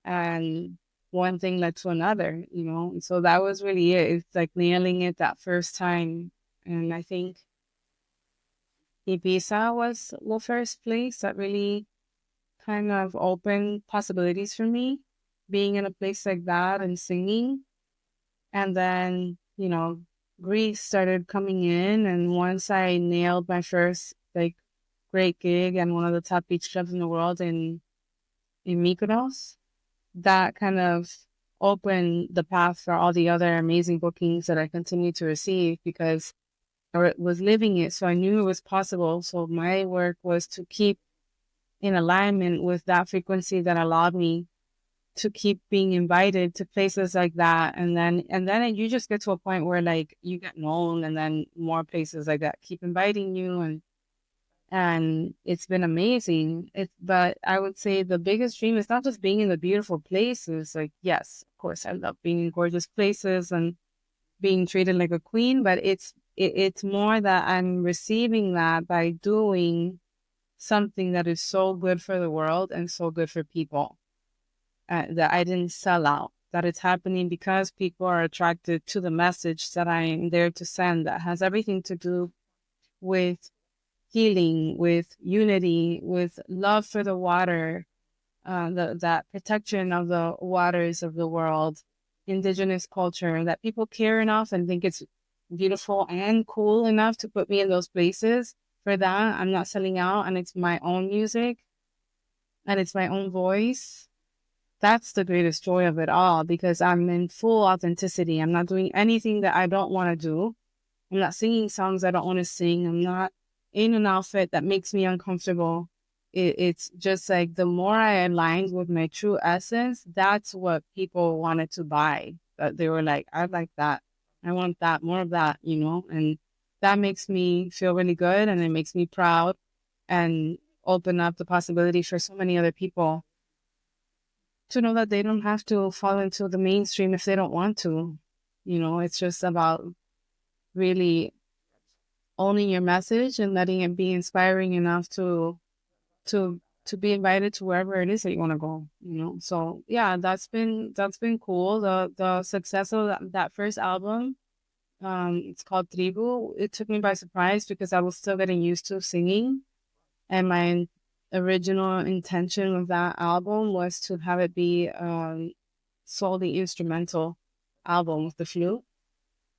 And one thing led to another, you know. And so that was really it. It's like nailing it that first time. And I think Ibiza was the first place that really kind of opened possibilities for me, being in a place like that and singing. And then, you know, Greece started coming in. And once I nailed my first like great gig and one of the top beach clubs in the world in Mykonos, that kind of opened the path for all the other amazing bookings that I continue to receive because I was living it. So I knew it was possible. So my work was to keep in alignment with that frequency that allowed me to keep being invited to places like that. And then you just get to a point where like you get known, and then more places like that keep inviting you, and it's been amazing. But I would say the biggest dream is not just being in the beautiful places. Like, yes, of course, I love being in gorgeous places and being treated like a queen, but it's more that I'm receiving that by doing something that is so good for the world and so good for people, that I didn't sell out. That it's happening because people are attracted to the message that I'm there to send. That has everything to do with healing, with unity, with love for the water, that protection of the waters of the world, indigenous culture, that people care enough and think it's beautiful and cool enough to put me in those places. For that, I'm not selling out, and it's my own music and it's my own voice. That's the greatest joy of it all because I'm in full authenticity. I'm not doing anything that I don't want to do. I'm not singing songs I don't want to sing. I'm not in an outfit that makes me uncomfortable. It's just like the more I aligned with my true essence, that's what people wanted to buy. They were like, I like that. I want that, more of that, you know? And that makes me feel really good, and it makes me proud and open up the possibility for so many other people to know that they don't have to fall into the mainstream if they don't want to. You know, it's just about really owning your message and letting it be inspiring enough to be invited to wherever it is that you want to go, you know. So yeah, that's been cool. The success of that first album, it's called Tribu. It took me by surprise because I was still getting used to singing, and my original intention of that album was to have it be solely instrumental album with the flute.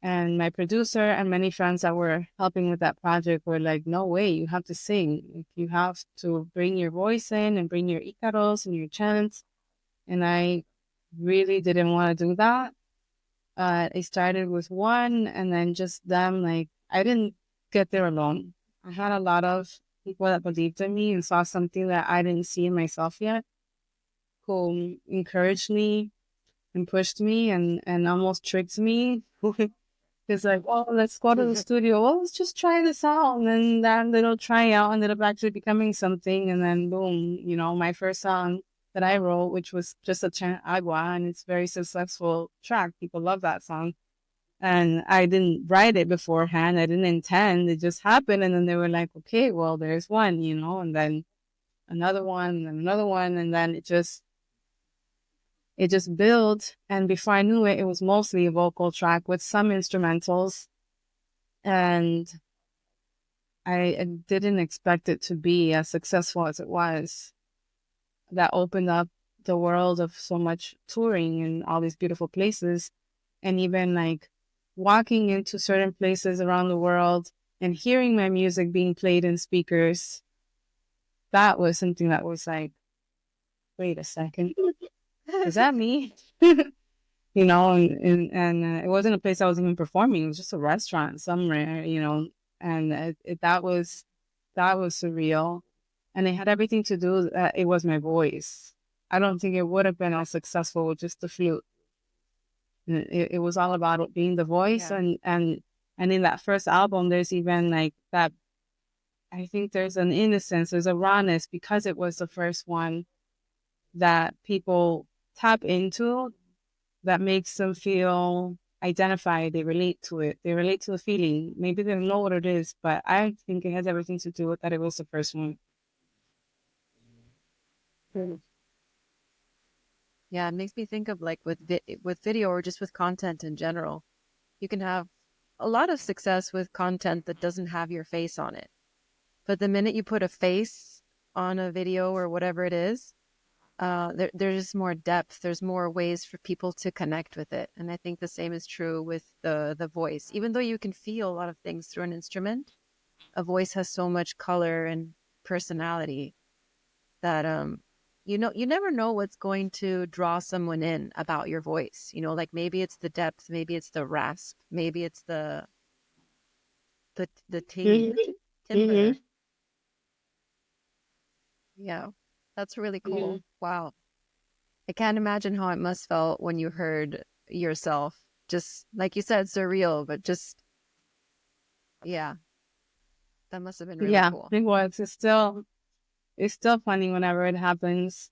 And my producer and many friends that were helping with that project were like, no way, you have to sing. Like, you have to bring your voice in and bring your icaros and your chants. And I really didn't want to do that. I started with one, and then just them. Like, I didn't get there alone. I had a lot of people that believed in me and saw something that I didn't see in myself yet, who encouraged me and pushed me and almost tricked me. It's like, oh, let's go to the studio. Well, let's just try this out. And then that little tryout ended up actually becoming something. And then boom, you know, my first song that I wrote, which was just a chant agua, and it's a very successful track. People love that song. And I didn't write it beforehand. I didn't intend. It just happened. And then they were like, okay, well, there's one, you know, and then another one and another one. And then it just built. And before I knew it, it was mostly a vocal track with some instrumentals. And I didn't expect it to be as successful as it was. That opened up the world of so much touring and all these beautiful places. And even like walking into certain places around the world and hearing my music being played in speakers, that was something that was like, wait a second, is that me? You know, and it wasn't a place I was even performing. It was just a restaurant somewhere, you know, and that was surreal, and it had everything to do. It was my voice. I don't think it would have been as successful with just the flute. It was all about it being the voice,
Yeah.
and in that first album, there's even like that. I think there's an innocence, there's a rawness because it was the first one that people tap into that makes them feel identified. They relate to it. They relate to the feeling. Maybe they don't know what it is, but I think it has everything to do with that it was the first one.
Yeah, it makes me think of like with video or just with content in general. You can have a lot of success with content that doesn't have your face on it. But the minute you put a face on a video or whatever it is, there's just more depth. There's more ways for people to connect with it. And I think the same is true with the voice. Even though you can feel a lot of things through an instrument, a voice has so much color and personality that you never know what's going to draw someone in about your voice. Like maybe it's the depth, maybe it's the rasp, maybe it's the ting
Mm-hmm.
timbre.
Mm-hmm.
Yeah, that's really
Mm-hmm.
cool. Wow. I can't imagine how it must felt when you heard yourself. Just like you said, surreal, but just yeah, that must have been really
Yeah,
cool.
it was. It's still funny whenever it happens.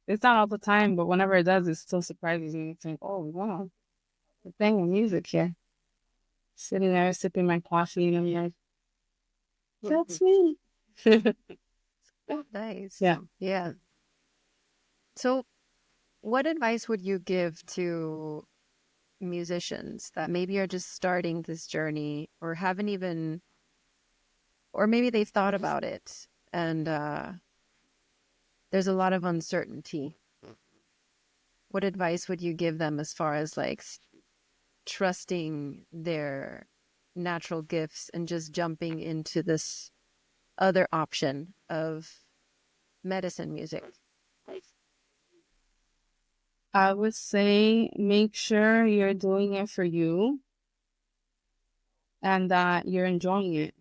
It's not all the time, but whenever it does, it still surprises me. It's like, oh wow, the thing with music here. Sitting there sipping my coffee and I'm like, that's me.
Nice.
Yeah.
Yeah. So, what advice would you give to musicians that maybe are just starting this journey or haven't even, or maybe they've thought about it and there's a lot of uncertainty? What advice would you give them as far as like trusting their natural gifts and just jumping into this other option of medicine music?
I would say make sure you're doing it for you and that you're enjoying it.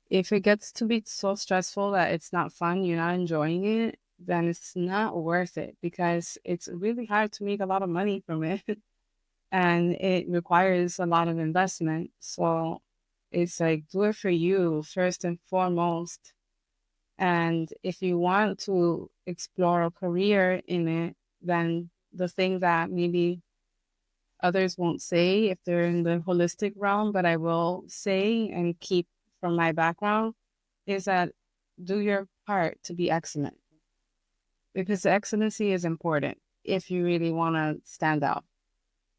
If it gets to be so stressful that it's not fun, you're not enjoying it, then it's not worth it because it's really hard to make a lot of money from it and it requires a lot of investment. So it's like do it for you first and foremost. And if you want to explore a career in it, then the thing that maybe others won't say if they're in the holistic realm, but I will say and keep from my background is that do your part to be excellent because excellency is important if you really want to stand out.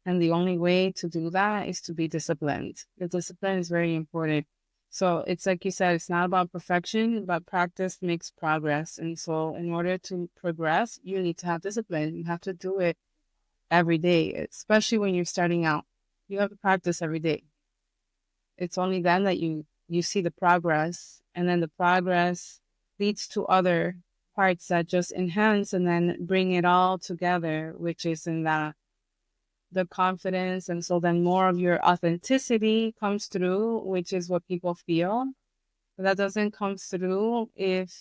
And the only way to do that is to be disciplined. The discipline is very important. So it's like you said, it's not about perfection, but practice makes progress. And so in order to progress, you need to have discipline. You have to do it every day, especially when you're starting out. You have to practice every day. It's only then that you see the progress, and then the progress leads to other parts that just enhance and then bring it all together, which is in the confidence. And so then more of your authenticity comes through, which is what people feel. But that doesn't come through if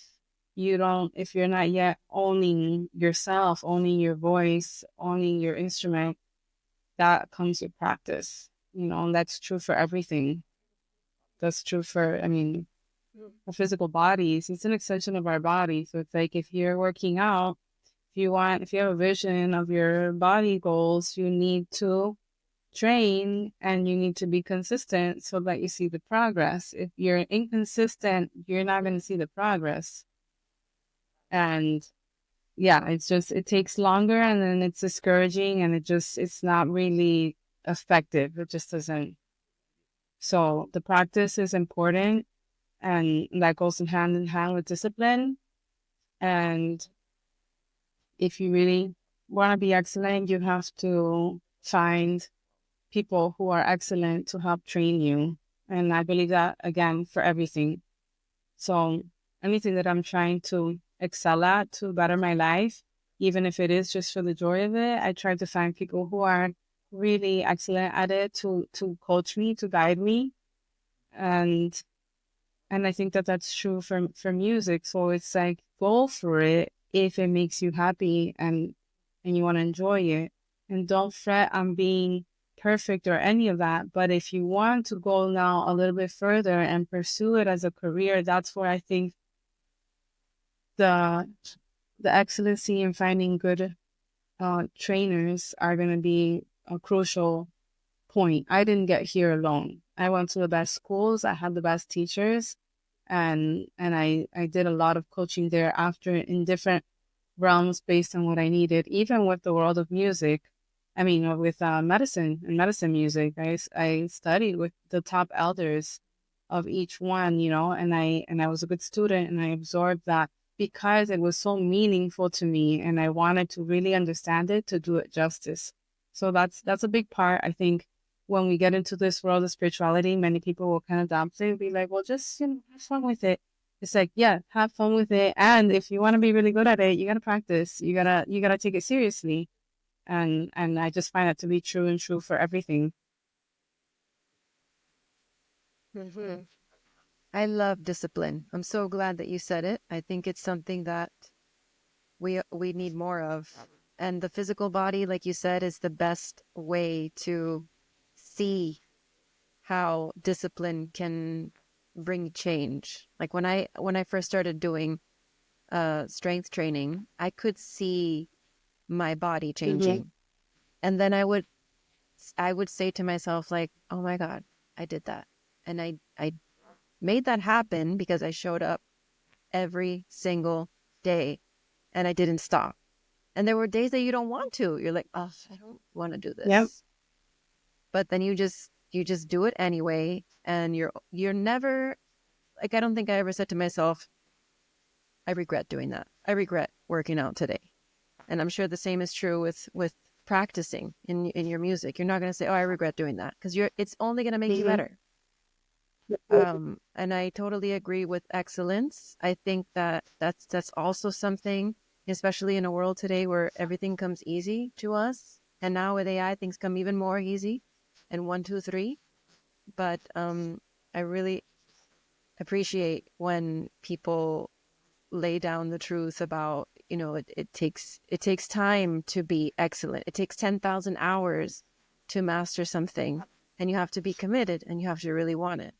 you're not yet owning yourself, owning your voice, owning your instrument. That comes with practice, and that's true for everything. That's true for, I mean, our physical bodies. It's an extension of our body. So it's like if you're working out, if you have a vision of your body goals, you need to train and you need to be consistent so that you see the progress. If you're inconsistent, you're not going to see the progress. And yeah, it takes longer and then it's discouraging and it's not really effective. It just doesn't. So the practice is important and that goes hand in hand with discipline. And if you really want to be excellent, you have to find people who are excellent to help train you. And I believe that again for everything. So anything that I'm trying to excel at to better my life, even if it is just for the joy of it, I try to find people who are really excellent at it to coach me, to guide me. And and I think that that's true for music. So it's like go for it if it makes you happy and you want to enjoy it. And don't fret on being perfect or any of that. But if you want to go now a little bit further and pursue it as a career, that's where I think the the excellency in finding good trainers are going to be a crucial point. I didn't get here alone. I went to the best schools. I had the best teachers, and I did a lot of coaching there after in different realms based on what I needed. Even with the world of music, I mean, with medicine and medicine music, I studied with the top elders of each one, and I was a good student, and I absorbed that because it was so meaningful to me, and I wanted to really understand it to do it justice. So that's a big part. I think when we get into this world of spirituality, many people will kind of downplay and be like, well, just have fun with it. It's like, yeah, have fun with it. And if you want to be really good at it, you gotta practice. You gotta take it seriously. And I just find that to be true and true for everything.
Hmm. I love discipline. I'm so glad that you said it. I think it's something that we need more of. And the physical body, like you said, is the best way to see how discipline can bring change. Like when I first started doing strength training, I could see my body
Hmm.
changing. And then I would say to myself like, "Oh my god, I did that." And I made that happen because I showed up every single day and I didn't stop. And there were days that you don't want to. You're like, "Oh, I don't want to do
Yep.
this." But then you just do it anyway, and you're never like, I don't think I ever said to myself, "I regret doing that. I regret working out today." And I'm sure the same is true with practicing in your music. You're not going to say, "Oh, I regret doing that," because it's only going to make you
Hmm.
better. And I totally agree with excellence. I think that that's also something, especially in a world today where everything comes easy to us, and now with AI, things come even more easy, and one, two, three. But I really appreciate when people lay down the truth about, it takes time to be excellent. It takes 10,000 hours to master something, and you have to be committed and you have to really want it.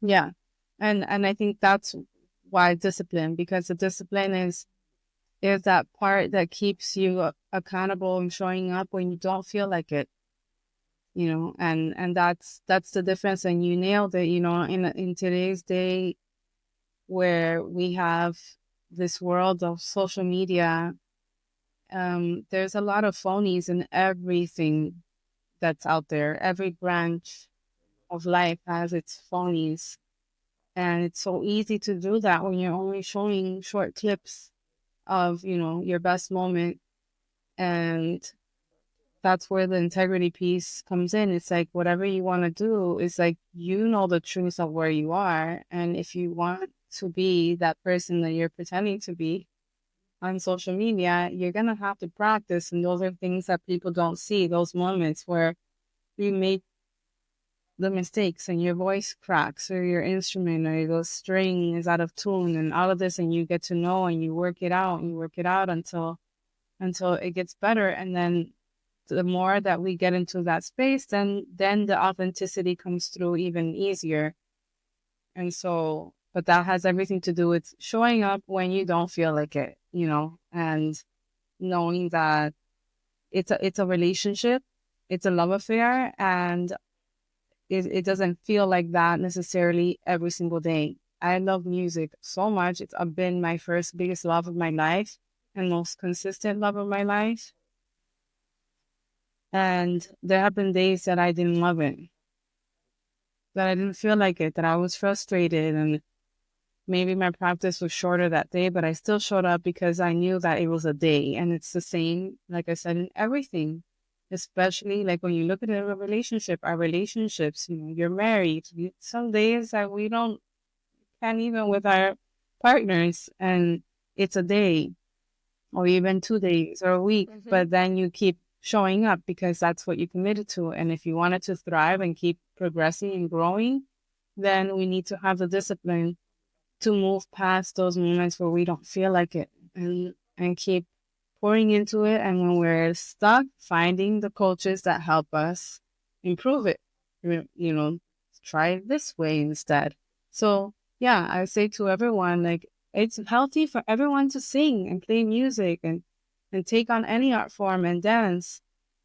Yeah. And I think that's why discipline, because the discipline is that part that keeps you accountable and showing up when you don't feel like it, and that's the difference. And you nailed it, in today's day where we have this world of social media. There's a lot of phonies in everything that's out there. Every branch of life has its phonies. And it's so easy to do that when you're only showing short clips of, your best moment. And that's where the integrity piece comes in. It's like whatever you want to do is like, the truth of where you are. And if you want to be that person that you're pretending to be on social media, you're going to have to practice. And those are things that people don't see, those moments where you make the mistakes and your voice cracks or your instrument or the string is out of tune and all of this, and you get to know and you work it out and you work it out until it gets better. And then the more that we get into that space, then the authenticity comes through even easier. And so, but that has everything to do with showing up when you don't feel like it, and knowing that it's a relationship, it's a love affair, and it doesn't feel like that necessarily every single day. I love music so much. It's been my first biggest love of my life and most consistent love of my life. And there have been days that I didn't love it, that I didn't feel like it, that I was frustrated, and maybe my practice was shorter that day, but I still showed up because I knew that it was a day. And it's the same, like I said, in everything, especially like when you look at a relationship, our relationships, you're married. Some days that we can't even with our partners, and it's a day or even 2 days or a week,
Hmm.
but then you keep showing up because that's what you committed to. And if you wanted to thrive and keep progressing and growing, then we need to have the discipline to move past those moments where we don't feel like it, and keep pouring into it. And when we're stuck, finding the coaches that help us improve it. You know, try it this way instead. So yeah, I say to everyone, like, it's healthy for everyone to sing and play music and take on any art form and dance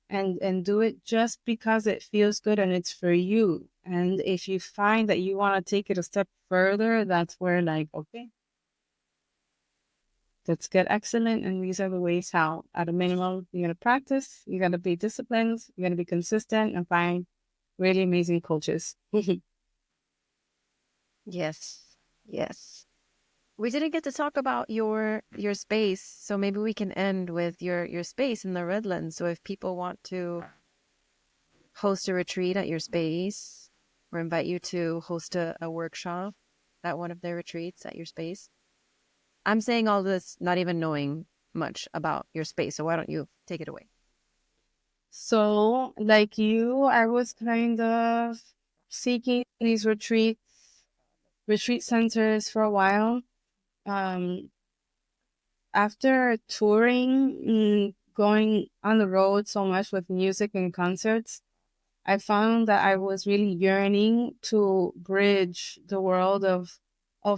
and do it just because it feels good and it's for you. And if you find that you want to take it a step further, that's where, like, okay, let's get excellent. And these are the ways how, at a minimum, you got to practice, you got to be disciplined, you got to be consistent, and find really amazing coaches.
Yes. Yes. We didn't get to talk about your space, so maybe we can end with your space in the Redlands. So if people want to host a retreat at your space or invite you to host a workshop at one of their retreats at your space. I'm saying all this not even knowing much about your space, so why don't you take it away?
So, like you, I was kind of seeking these retreat centers for a while. Um, After touring, going on the road so much with music and concerts, I found that I was really yearning to bridge the world of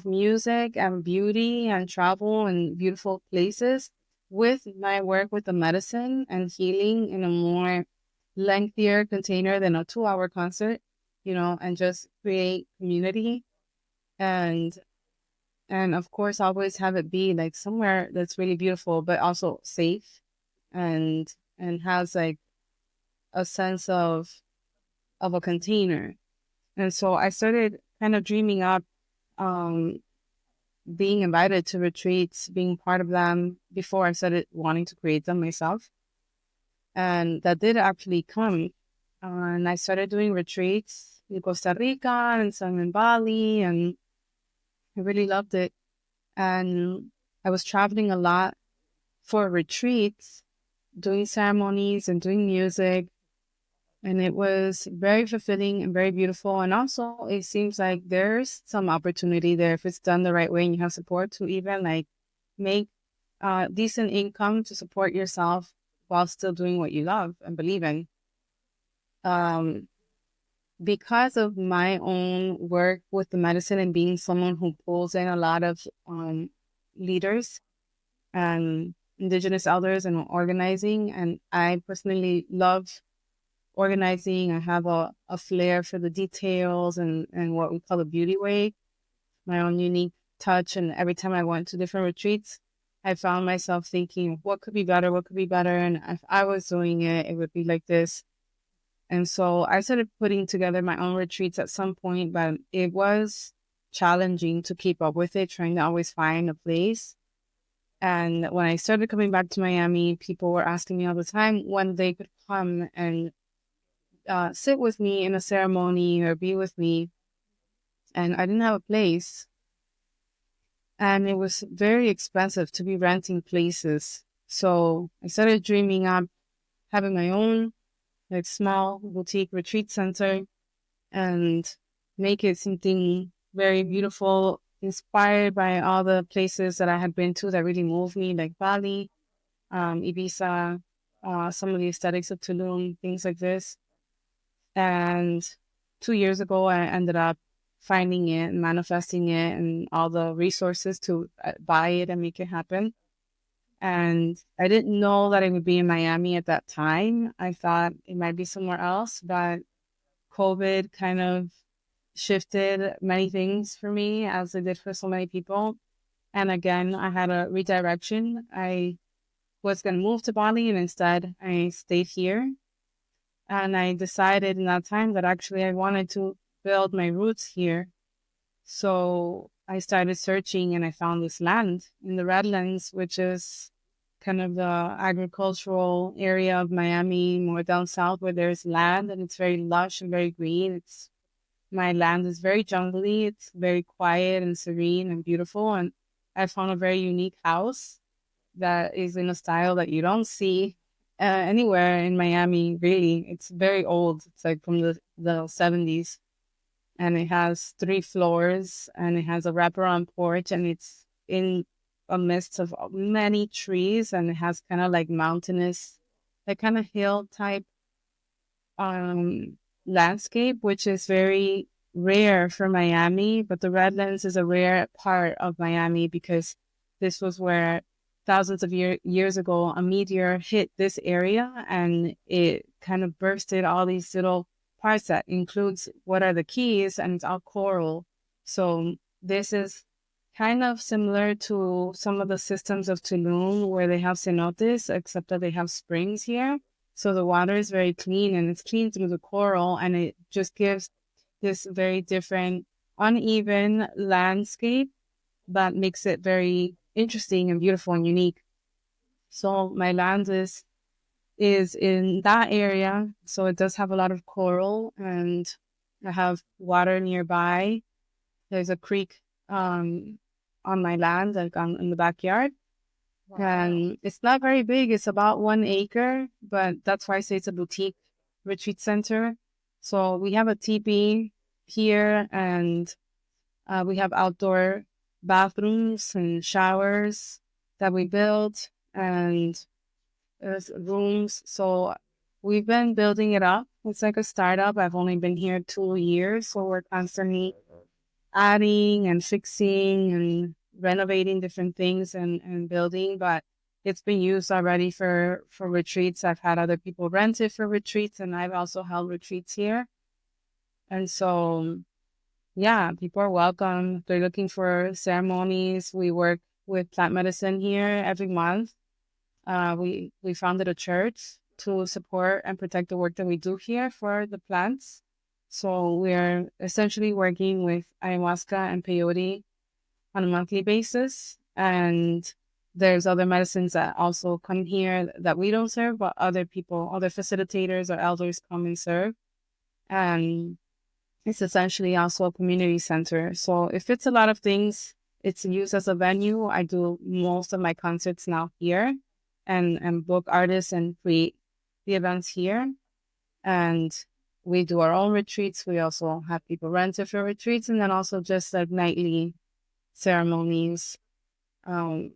music and beauty and travel and beautiful places with my work with the medicine and healing in a more lengthier container than a 2 hour concert, and just create community and of course always have it be like somewhere that's really beautiful but also safe and has like a sense of a container. And so I started kind of dreaming up um being invited to retreats, being part of them before I started wanting to create them myself. And that did actually come. And I started doing retreats in Costa Rica and some in Bali, and I really loved it. And I was traveling a lot for retreats, doing ceremonies and doing music. And it was very fulfilling and very beautiful. And also, it seems like there's some opportunity there if it's done the right way and you have support to even like make decent income to support yourself while still doing what you love and believe in. Um, because of my own work with the medicine and being someone who pulls in a lot of leaders and indigenous elders and organizing, and I personally love organizing. I have a flair for the details and what we call the beauty way, my own unique touch. And every time I went to different retreats, I found myself thinking, what could be better? What could be better? And if I was doing it, it would be like this. And so I started putting together my own retreats at some point, but it was challenging to keep up with it, trying to always find a place. And when I started coming back to Miami, people were asking me all the time when they could come and sit with me in a ceremony or be with me. And I didn't have a place. And it was very expensive to be renting places. So I started dreaming up having my own like small boutique retreat center and make it something very beautiful, inspired by all the places that I had been to that really moved me, like Bali, Ibiza, some of the aesthetics of Tulum, things like this. And 2 years ago, I ended up finding it and manifesting it and all the resources to buy it and make it happen. And I didn't know that it would be in Miami at that time. I thought it might be somewhere else, but COVID kind of shifted many things for me as it did for so many people. And again, I had a redirection. I was going to move to Bali and instead I stayed here. And I decided in that time that actually I wanted to build my roots here. So I started searching and I found this land in the Redlands, which is kind of the agricultural area of Miami, more down south where there's land and it's very lush and very green. My land is very jungly. It's very quiet and serene and beautiful. And I found a very unique house that is in a style that you don't see anywhere in Miami, really. It's very old. It's like from the 70s. And it has 3 floors and it has a wraparound porch and it's in a midst of many trees and it has kind of like mountainous, like kind of hill type um, landscape, which is very rare for Miami. But the Redlands is a rare part of Miami because this was where thousands of years ago a meteor hit this area and it kind of bursted all these little parts that includes what are the keys and it's all coral. So this is kind of similar to some of the systems of Tulum where they have cenotes, except that they have springs here. So the water is very clean and it's clean through the coral, and it just gives this very different, uneven landscape that makes it very interesting and beautiful and unique. So my land is in that area. So it does have a lot of coral, and I have water nearby. There's a creek on my land, like in the backyard.
Wow.
And it's not very big. It's about 1 acre, but that's why I say it's a boutique retreat center. So we have a teepee here, and we have outdoor bathrooms and showers that we built, and there's rooms. So we've been building it up. It's like a startup. I've only been here 2 years, so we're constantly adding and fixing and renovating different things and building, but it's been used already for retreats. I've had other people rent it for retreats, and I've also held retreats here. And so, yeah, people are welcome. They're looking for ceremonies. We work with plant medicine here every month. We founded a church to support and protect the work that we do here for the plants. So we're essentially working with ayahuasca and peyote on a monthly basis. And there's other medicines that also come here that we don't serve, but other people, other facilitators or elders come and serve. And it's essentially also a community center. So it fits a lot of things. It's used as a venue. I do most of my concerts now here, and book artists and create the events here. And we do our own retreats. We also have people rent it for retreats, and then also just like nightly ceremonies.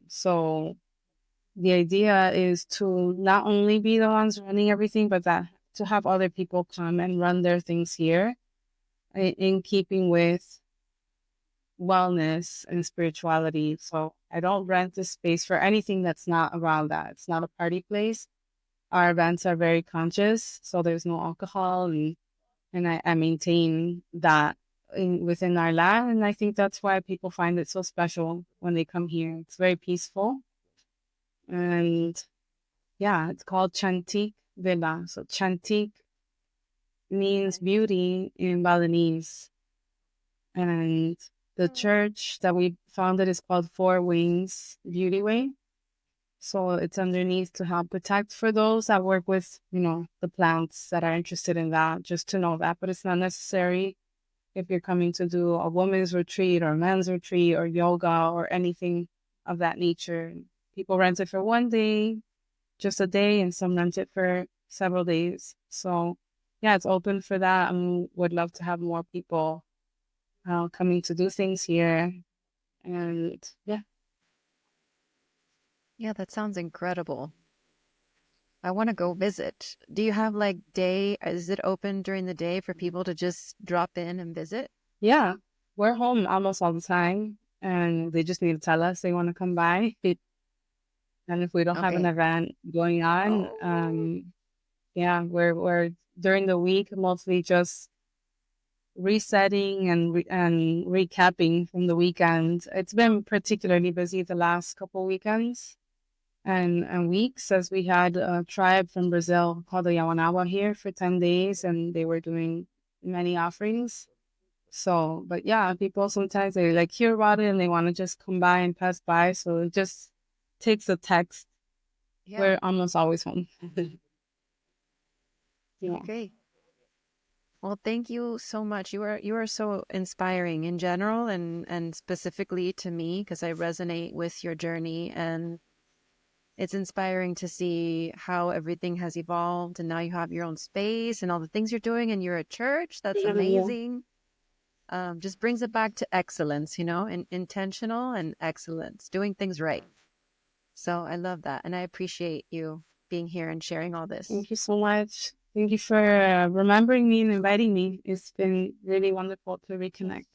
So the idea is to not only be the ones running everything, but that to have other people come and run their things here in keeping with wellness and spirituality. So I don't rent the space for anything that's not around that. It's not a party place. Our events are very conscious, so there's no alcohol, and I maintain that within our land. And I think that's why people find it so special when they come here. It's very peaceful. And yeah, it's called Chantique Villa. So Chantique means beauty in Balinese. And the church that we founded is called Four Wings Beauty Way. So it's underneath to help protect for those that work with, the plants that are interested in that, just to know that. But it's not necessary if you're coming to do a women's retreat or men's retreat or yoga or anything of that nature. People rent it for 1 day, just a day, and some rent it for several days. So yeah, it's open for that. And would love to have more people coming to do things here. And yeah.
Yeah, that sounds incredible. I want to go visit. Do you have like day? Is it open during the day for people to just drop in and visit?
Yeah, we're home almost all the time, and they just need to tell us they want to come by. And if we don't have an
Okay.
event going on,
Oh,
yeah, we're during the week mostly just resetting and recapping from the weekend. It's been particularly busy the last couple weekends and weeks, as we had a tribe from Brazil called the Yawanawa here for 10 days, and they were doing many offerings. So, but yeah, people sometimes they like hear about it and they want to just come by and pass by. So it just takes a text.
yeah.
We're almost always home. Yeah.
Okay. Well, thank you so much. You are so inspiring in general and specifically to me because I resonate with your journey, and it's inspiring to see how everything has evolved, and now you have your own space and all the things you're doing, and you're a church. That's
Yeah.
amazing. Just brings it back to excellence, and intentional and excellence, doing things right. So I love that, and I appreciate you being here and sharing all this.
Thank you so much. Thank you for remembering me and inviting me. It's been really wonderful to reconnect.